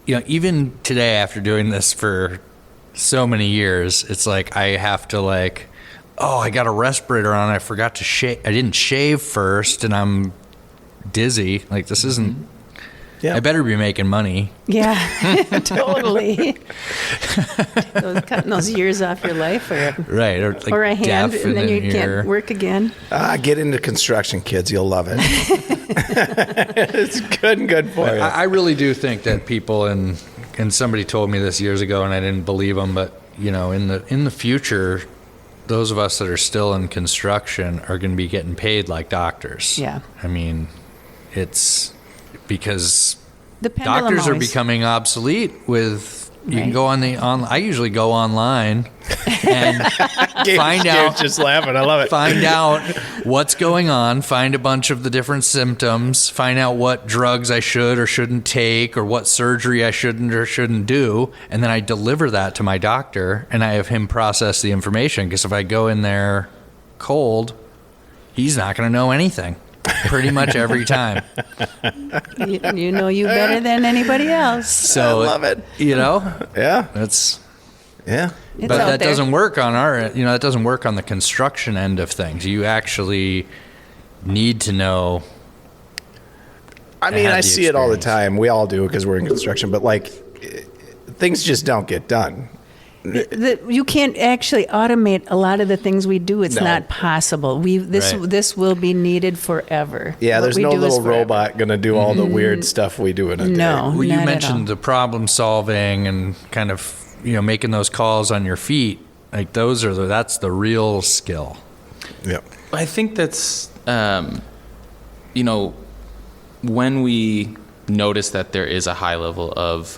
even today after doing this for so many years, it's like I have to I got a respirator on. I forgot to shave. I didn't shave first, and I'm dizzy. Like, this isn't. Yeah. I better be making money. Yeah, totally. Cutting those years off your life, right, or a hand, and then you can't work again. Get into construction, kids. You'll love it. It's good for you. I really do think that people, and somebody told me this years ago, and I didn't believe them, but in the future, those of us that are still in construction are going to be getting paid like doctors. Yeah. I mean, it's because doctors doctors are becoming obsolete with, you can go on I usually go online and find out. Just laughing. I love it. Find out what's going on, find a bunch of the different symptoms, find out what drugs I should or shouldn't take or what surgery I shouldn't or shouldn't do. And then I deliver that to my doctor and I have him process the information. Because if I go in there cold, he's not going to know anything. Pretty much every time. You know you better than anybody else. So I love it. Yeah. That's yeah. It's but that there. doesn't work on that doesn't work on the construction end of things. You actually need to know. I mean, I see it all the time. We all do because we're in construction, but things just don't get done. You can't actually automate a lot of the things we do. It's not possible. This will be needed forever. Yeah, there's no little robot going to do all the weird stuff we do in a day. No, well, you not mentioned the problem solving and kind of making those calls on your feet. Like that's the real skill. Yep. I think that's when we notice that there is a high level of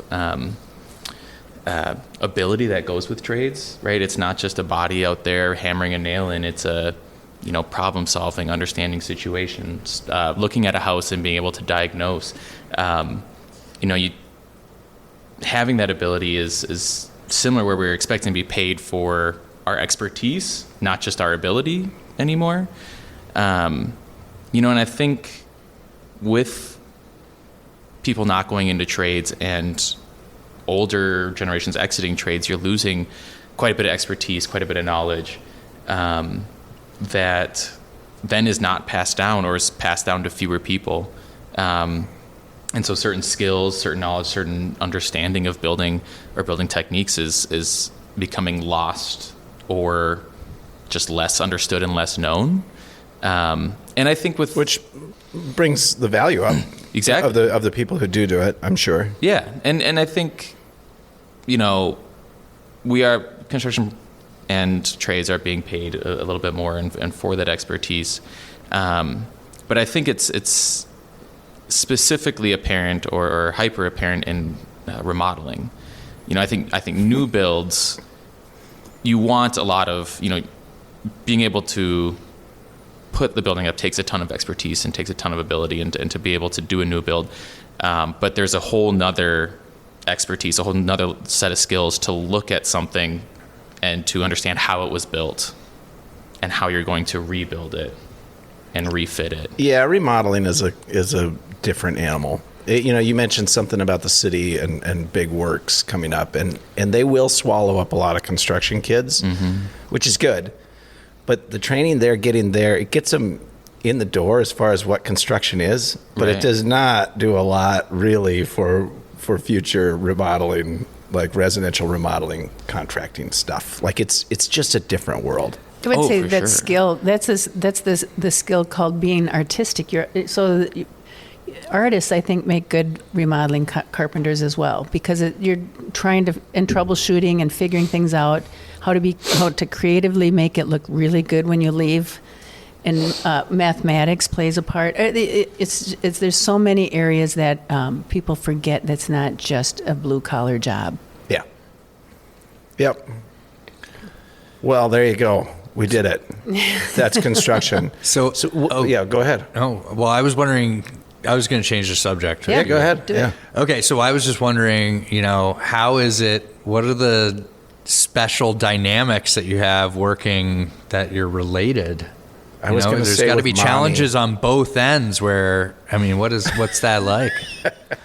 ability that goes with trades, right? It's not just a body out there hammering a nail in. It's a, problem solving, understanding situations, looking at a house and being able to diagnose. Having that ability is similar where we're expecting to be paid for our expertise, not just our ability anymore. And I think with people not going into trades and older generations exiting trades, you're losing quite a bit of expertise, quite a bit of knowledge that then is not passed down or is passed down to fewer people. And so certain skills, certain knowledge, certain understanding of building or building techniques is becoming lost or just less understood and less known. And I think which brings the value up exactly of the people who do it, I'm sure. Yeah, and I think we are construction and trades are being paid a little bit more and for that expertise. But I think it's specifically apparent or hyper apparent in remodeling. I think new builds, you want a lot of, being able to put the building up takes a ton of expertise and takes a ton of ability and to be able to do a new build. But there's a whole nother expertise, a whole nother set of skills to look at something and to understand how it was built and how you're going to rebuild it and refit it. Yeah, remodeling is a different animal. You mentioned something about the city and big works coming up, and they will swallow up a lot of construction kids, which is good. But the training they're getting there, it gets them in the door as far as what construction is, but it does not do a lot really for future remodeling, like residential remodeling, contracting stuff. Like it's just a different world. I would say for that sure. skill, that's the skill called being artistic. Artists, I think, make good remodeling carpenters as well, because you're trying to, and troubleshooting and figuring things out, how to creatively make it look really good when you leave. And mathematics plays a part. There's so many areas that people forget that's not just a blue collar job. Yeah. Yep. Well, there you go. We did it. That's construction. Yeah, go ahead. Oh, well, I was wondering, I was going to change the subject. Yeah, Go ahead. Do it. Yeah. Okay, so I was just wondering, how is it, what are the special dynamics that you have working that you're related? I was going to there's say got to with be mommy. challenges on both ends where, what's that like?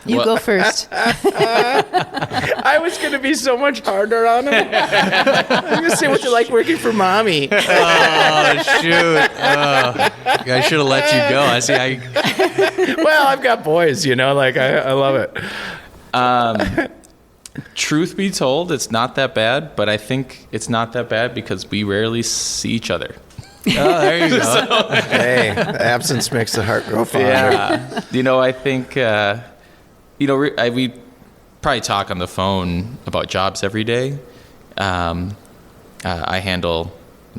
You go first. I was going to be so much harder on him. I'm going to say, what's it like working for mommy? Oh, shoot. I should have let you go. I see. Well, I've got boys, I love it. Truth be told, it's not that bad, but I think it's not that bad because we rarely see each other. Oh, there you go. Hey, absence makes the heart grow fonder. Yeah. I think, we probably talk on the phone about jobs every day. I handle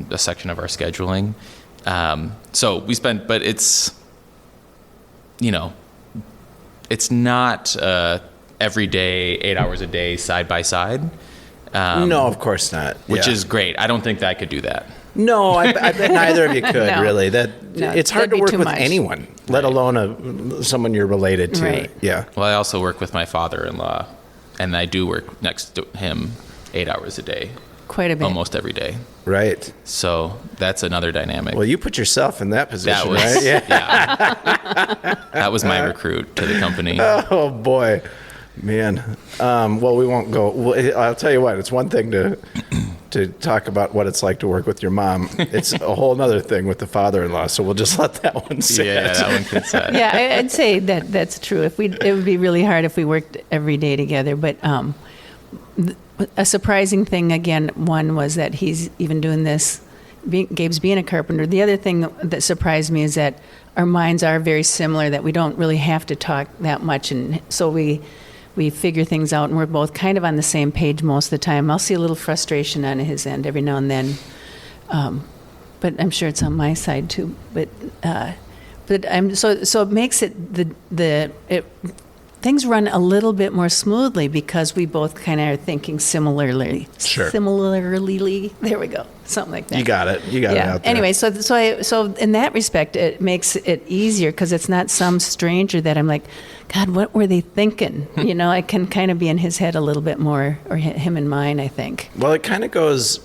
a section of our scheduling. So we spend, but it's not every day, 8 hours a day, side by side. No, of course not. Which is great. I don't think that I could do that. No, I bet neither of you could, No. really. No, it's hard that'd to be work too with much. anyone, let alone someone you're related to. Right. Yeah. Well, I also work with my father-in-law, and I do work next to him 8 hours a day, Quite a bit. almost every day. Right. So that's another dynamic. Well, you put yourself in that position, that was, right? Yeah. yeah. That was my recruit to the company. Oh, boy. Man. Well, we won't go. Well, I'll tell you what, it's one thing to talk about what it's like to work with your mom. It's a whole other thing with the father-in-law, so we'll just let that one sit. Yeah, that one can set. Yeah, I'd say that's true. It would be really hard if we worked every day together. But a surprising thing, again, one was that he's even doing this. Gabe's being a carpenter. The other thing that surprised me is that our minds are very similar. That we don't really have to talk that much, and so we figure things out, and we're both kind of on the same page most of the time. I'll see a little frustration on his end every now and then, but I'm sure it's on my side too. But so it makes it things run a little bit more smoothly because we both kind of are thinking similarly. Sure. Similarly, there we go, something like that. You got it. You got it out there. Anyway, so in that respect, it makes it easier because it's not some stranger that I'm like, God, what were they thinking? I can kind of be in his head a little bit more, or him and mine, I think. Well, it kind of goes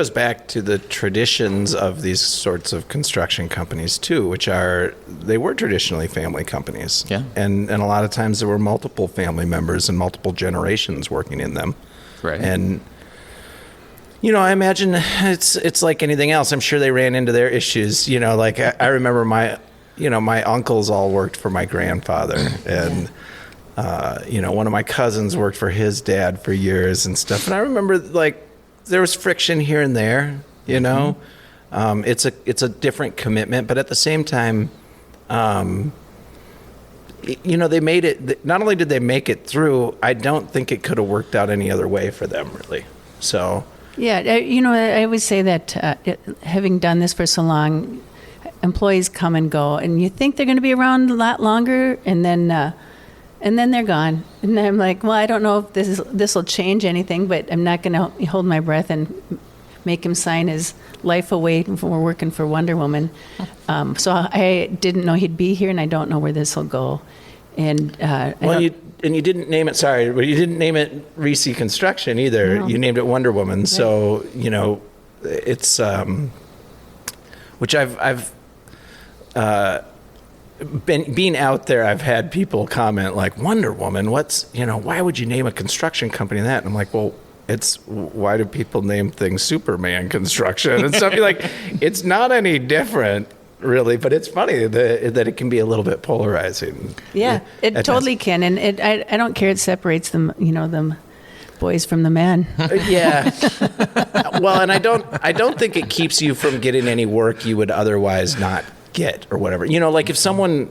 back to the traditions of these sorts of construction companies too, which they were traditionally family companies. Yeah. And a lot of times there were multiple family members and multiple generations working in them. Right. And I imagine it's like anything else. I'm sure they ran into their issues. Like I remember my uncles all worked for my grandfather, and one of my cousins worked for his dad for years and stuff. And I remember there was friction here and there. It's a different commitment, but at the same time, they made it. Not only did they make it through, I don't think it could have worked out any other way for them, really. So. Yeah, I always say that having done this for so long, employees come and go, and you think they're going to be around a lot longer, and then they're gone. And I'm like, well, I don't know if this will change anything, but I'm not going to hold my breath and make him sign his life away for working for Wonder Woman. So I didn't know he'd be here, and I don't know where this will go. And you didn't name it. Sorry, but you didn't name it Reese Construction either. No. You named it Wonder Woman. Right. So it's which I've being out there. I've had people comment like, Wonder Woman. Why would you name a construction company that? And I'm like, well, why do people name things Superman Construction and stuff? Like, it's not any different, really, but it's funny that it can be a little bit polarizing. Yeah, it totally can, and I don't care. It separates them, them boys from the men. Yeah. Well, and I don't think it keeps you from getting any work you would otherwise not get or whatever. Like if someone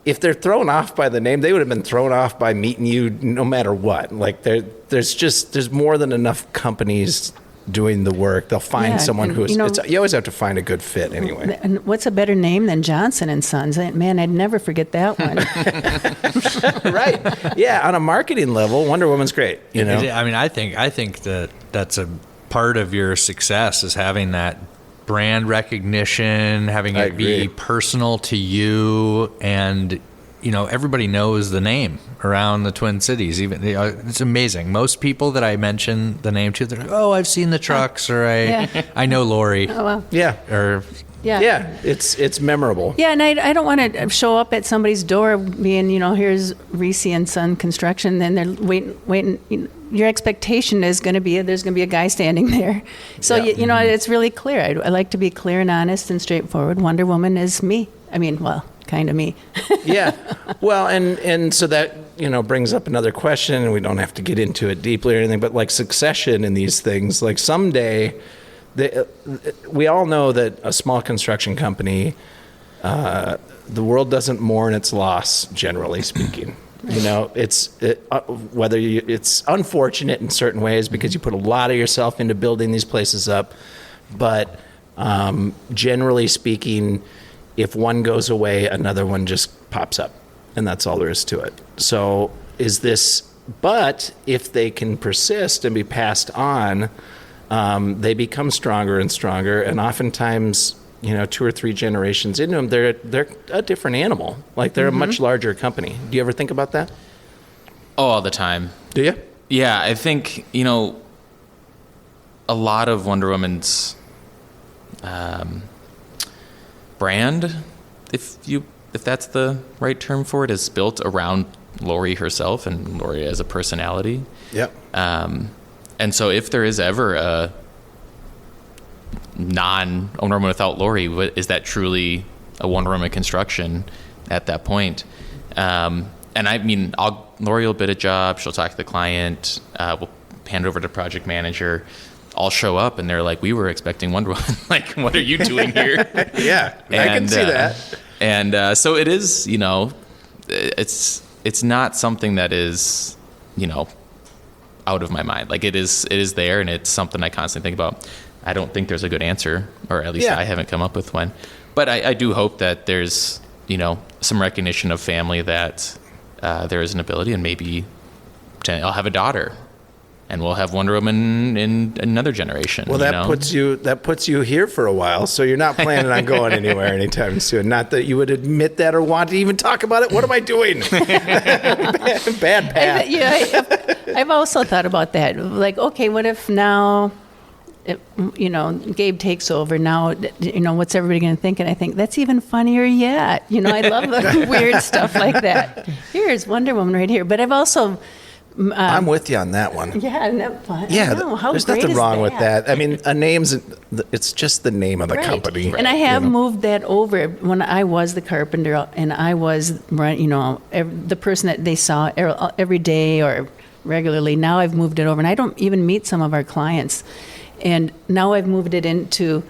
if they're thrown off by the name, they would have been thrown off by meeting you no matter what. Like there's more than enough companies doing the work. They'll find someone who's, you always have to find a good fit anyway. And what's a better name than Johnson and Sons? Man, I'd never forget that one. Right. Yeah. On a marketing level, Wonder Woman's great. I mean, I think that's a part of your success is having that brand recognition, having it be personal to you, and everybody knows the name around the Twin Cities. Even it's amazing. Most people that I mention the name to, they're like, "Oh, I've seen the trucks," or I know Lori. Oh, wow. Yeah. Or yeah, it's memorable. Yeah, and I don't want to show up at somebody's door being, here's Reese and Son Construction, then they're waiting. Your expectation is going to be there's going to be a guy standing there. So it's really clear. I like to be clear and honest and straightforward. Wonder Woman is me. I mean, well, kind of me. Yeah. Well, and so that brings up another question, and we don't have to get into it deeply or anything, but like succession in these things, like someday. We all know that a small construction company, the world doesn't mourn its loss, generally speaking. It's unfortunate in certain ways because you put a lot of yourself into building these places up. But generally speaking, if one goes away, another one just pops up. And that's all there is to it. So but if they can persist and be passed on, they become stronger and stronger, and oftentimes, 2 or 3 generations into them, they're a different animal. Like they're a much larger company. Do you ever think about that? Oh, all the time. Do you? Yeah, I think a lot of Wonder Woman's brand, if that's the right term for it, is built around Lori herself and Lori as a personality. Yep. And so if there is ever a non-Wonder Woman without Lori, is that truly a Wonder Woman construction at that point? And I mean, Lori will bid a job, she'll talk to the client, we'll hand it over to project manager. I'll show up and they're like, we were expecting Wonder Woman. Like, what are you doing here? Yeah, I can see that. And so it is, it's not something that is, out of my mind. Like it is there, and it's something I constantly think about. I don't think there's a good answer, or at least I haven't come up with one. But I do hope that there's, some recognition of family that there is an ability, and maybe I'll have a daughter, and we'll have Wonder Woman in another generation. Well, that puts you here for a while, so you're not planning on going anywhere anytime soon. Not that you would admit that or want to even talk about it. What am I doing? Bad path. I've also thought about that. Like, okay, what if now, Gabe takes over now, what's everybody going to think? And I think that's even funnier yet. I love the weird stuff like that. Here's Wonder Woman right here. But I've also... I'm with you on that one. Yeah, there's nothing wrong with that. I mean, a name's, it's just the name of the company. And I have moved that over when I was the carpenter and I was, the person that they saw every day or regularly. Now I've moved it over, and I don't even meet some of our clients. And now I've moved it into,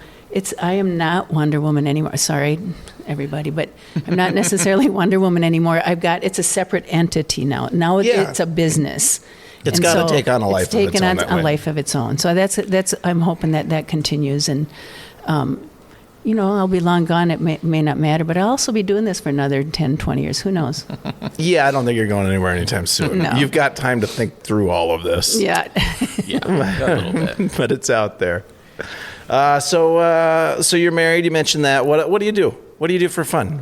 I am not Wonder Woman anymore. Sorry, everybody, but I'm not necessarily Wonder Woman anymore. It's a separate entity now. Now it's a business. It's got to take on a life of its own. It's taken on a life of its own. So that's I'm hoping that continues. And, I'll be long gone. It may not matter, but I'll also be doing this for another 10, 20 years. Who knows? Yeah, I don't think you're going anywhere anytime soon. No. You've got time to think through all of this. Yeah. Yeah, a little bit. But it's out there. So you're married. You mentioned that. What do you do? What do you do for fun?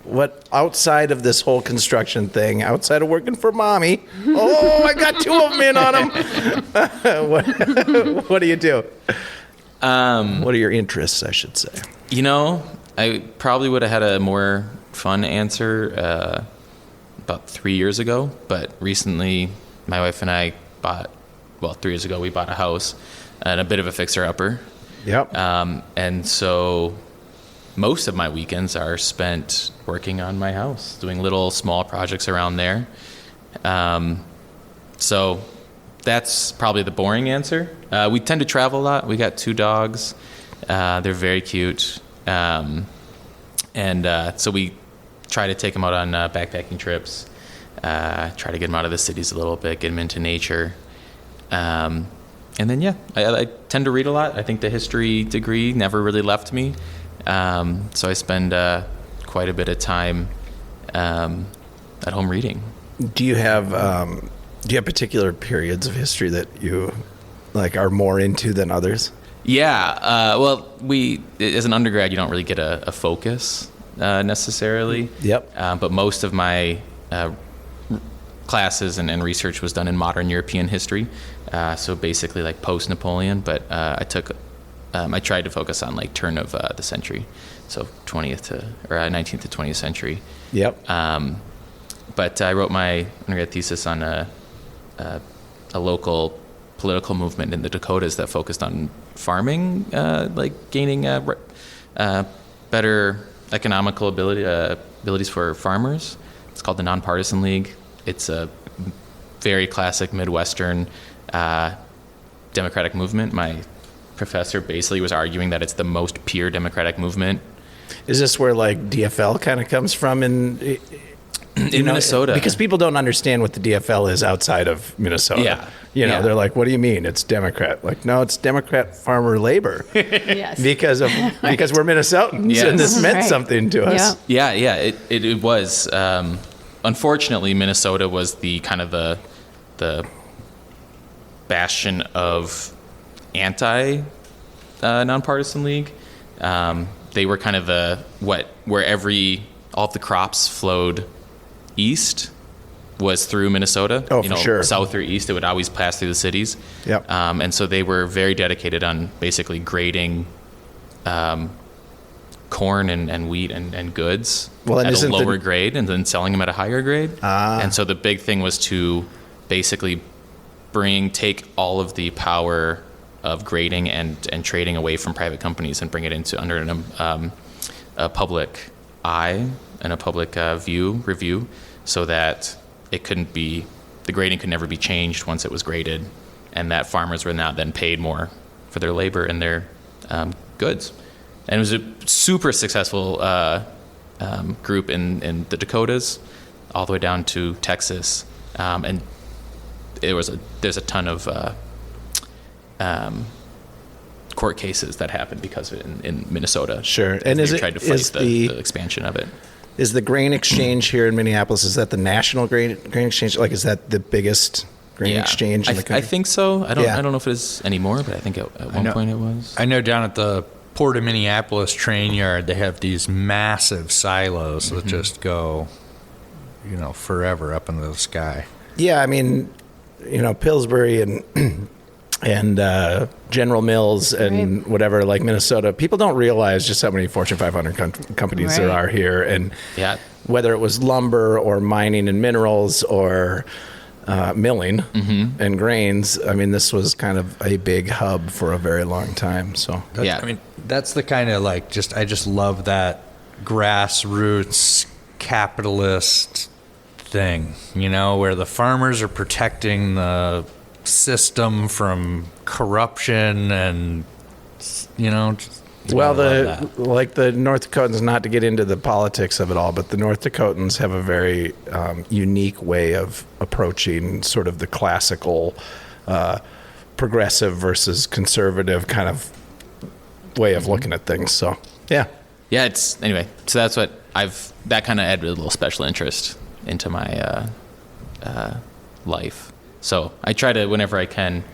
What outside of this whole construction thing, outside of working for mommy? Oh, I got two of them in on them. What do you do? What are your interests, I should say? I probably would have had a more fun answer about 3 years ago, but recently my wife and I 3 years ago, we bought a house and a bit of a fixer-upper. Yep. And so most of my weekends are spent working on my house, doing little small projects around there. So that's probably the boring answer. We tend to travel a lot. We got 2 dogs. They're very cute. So we try to take them out on backpacking trips, try to get them out of the cities a little bit, get them into nature. And then, I tend to read a lot. I think the history degree never really left me. So I spend quite a bit of time at home reading. Do you have particular periods of history that you are more into than others? Yeah. Well, as an undergrad, you don't really get a focus necessarily. Yep. But most of my classes and research was done in modern European history. So basically like post-Napoleon, but I tried to focus on turn of the century. So 19th to 20th century. Yep. But I wrote my undergrad thesis on a local political movement in the Dakotas that focused on farming, gaining better economical abilities for farmers. It's called the Nonpartisan League. It's a very classic Midwestern democratic movement. My professor basically was arguing that it's the most pure democratic movement. Is this where DFL kind of comes from in Minnesota? Because people don't understand what the DFL is outside of Minnesota. Yeah. They're like, what do you mean? It's Democrat. No, it's Democrat farmer labor. Yes. Because we're Minnesotans, Yes. and this meant Right. something to us. Yeah. It was. Unfortunately, Minnesota was the kind of the bastion of anti nonpartisan league. They were kind of where all of the crops flowed east was through Minnesota. Oh, for sure. South or east, it would always pass through the cities. Yep. And so they were very dedicated on basically grading corn and wheat and goods at a lower grade and then selling them at a higher grade. And so the big thing was to basically take all of the power of grading and trading away from private companies and bring it under a public eye and a public review, so that the grading could never be changed once it was graded, and that farmers were now then paid more for their labor and their goods. And it was a super successful group in the Dakotas, all the way down to Texas, and there's a ton of court cases that happened because of it in Minnesota. Sure. And they tried to fight the expansion of it. Is the grain exchange here in Minneapolis, is that the national grain exchange? Is that the biggest grain exchange in the country? I think so. I don't know if it is anymore, but I think at one point it was. I know down at the Port of Minneapolis train yard, they have these massive silos that just go, forever up into the sky. Yeah, Pillsbury and General Mills and whatever, Minnesota, people don't realize just how many Fortune 500 companies there are here. And whether it was lumber or mining and minerals or milling and grains, this was kind of a big hub for a very long time. So that's the kind of I just love that grassroots capitalist thing, where the farmers are protecting the system from corruption and the North Dakotans, not to get into the politics of it all, but the North Dakotans have a very unique way of approaching sort of the classical progressive versus conservative kind of way of looking at things. So Yeah. Yeah, anyway. So that's what that kind of added a little special interest into my life. So I try to, whenever I can,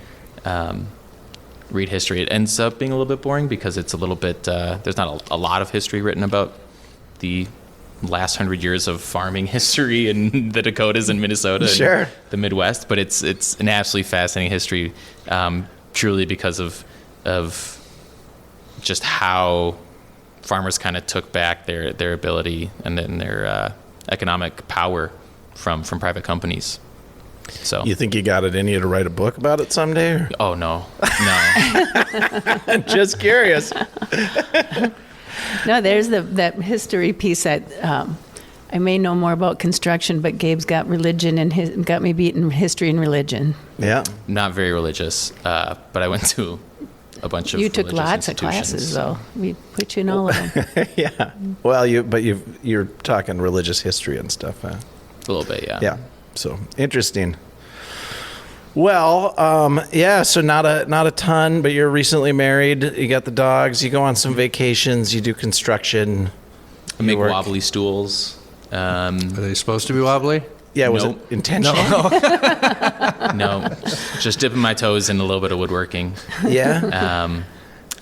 read history. It ends up being a little bit boring because it's a little bit, there's not a lot of history written about the last 100 years of farming history in the Dakotas and Minnesota and the Midwest, but it's an absolutely fascinating history, truly because of just how farmers kind of took back their ability and then their economic power from private companies. So you think you got it in you to write a book about it someday? Or? Oh no. Just curious. No, there's that history piece that I may know more about construction, but Gabe's got religion and got me beat in history and religion. Yeah. Not very religious, but I went to a bunch of. You took lots of institutions. classes, though. We put you in all of them. Yeah. Well, you're talking religious history and stuff. Huh? A little bit, yeah. Yeah. So interesting. Well, so not a ton, but you're recently married. You got the dogs. You go on some vacations. You do construction. I make wobbly stools. Are they supposed to be wobbly? Yeah, was it intentional? No, just dipping my toes in a little bit of woodworking. Yeah.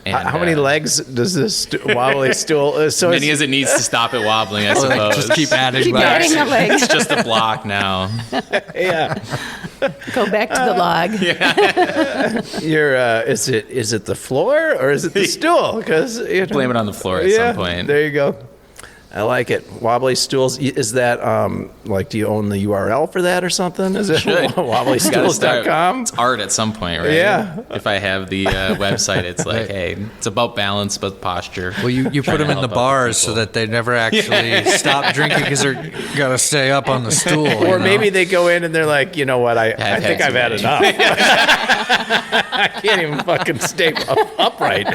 And, how many legs does this wobbly stool? So many as it needs to stop it wobbling, I suppose. Just keep adding Keep legs. adding the legs. It's just a block now. Yeah. Go back to the log. You're. Is it the floor or is it the stool? Because Blame it on the floor at some point. There you go. I like it. Wobbly stools. Is that do you own the URL for that or something? Is it wobblystools.com? It's art at some point, right? Yeah. If I have the website, it's like, hey, it's about balance, but posture. Well, you put them in the bars so that they never actually stop drinking because they're got to stay up on the stool. Or maybe they go in and they're like, you know what? I think I've had enough. I can't even fucking stay upright.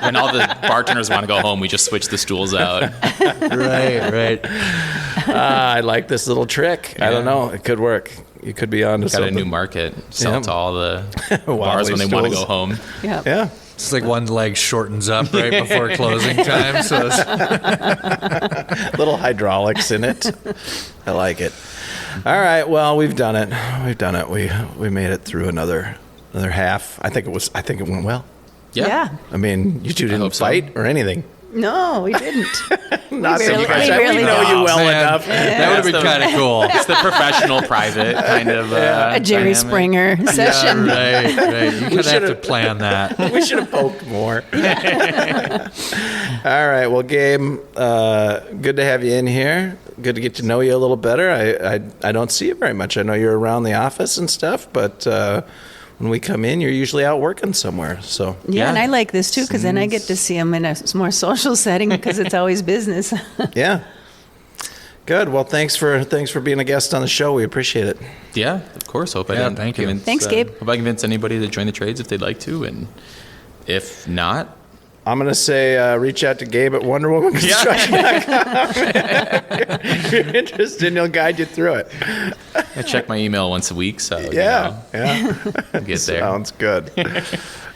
When all the bartenders want to go home, we just switch the stools out. Right. I like this little trick. I don't know. It could work. You could be onto something. Got a new market. Sell to all the bars when they want to go home. Yeah. It's like one leg shortens up right before closing time. So it's little hydraulics in it. I like it. All right. Well, we've done it. We made it through another half. I think it went well. Yeah. I mean, you two didn't fight or anything. No, we didn't. Not We so barely- much. we We barely know did. you well Man, enough. that would have been kind of cool. It's the professional private kind of A Jerry dynamic. Springer session. Right. You kind of have to should've- plan that. We should have poked more. All right. Well, Gabe, good to have you in here. Good to get to know you a little better. I don't see you very much. I know you're around the office and stuff, but when we come in, you're usually out working somewhere. So Yeah, and I like this too because then I get to see them in a more social setting because it's always business. yeah. Good. Well, thanks for being a guest on the show. We appreciate it. Yeah, of course. Hope I Yeah, didn't thank you. convince, Thanks, Gabe. Hope I convince anybody to join the trades if they'd like to, and if not, I'm going to say reach out to Gabe at WonderWomanConstruction.com. If you're interested, he'll guide you through it. I check my email once a week, so Yeah. I'll get there. Sounds good.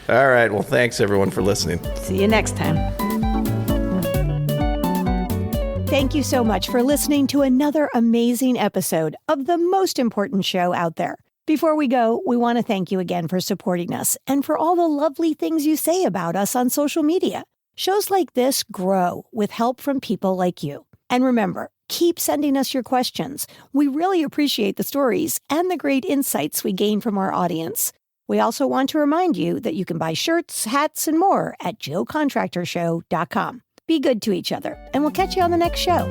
All right. Well, thanks, everyone, for listening. See you next time. Thank you so much for listening to another amazing episode of the most important show out there. Before we go, we want to thank you again for supporting us and for all the lovely things you say about us on social media. Shows like this grow with help from people like you. And remember, keep sending us your questions. We really appreciate the stories and the great insights we gain from our audience. We also want to remind you that you can buy shirts, hats, and more at JoContractorshow.com. Be good to each other, and we'll catch you on the next show.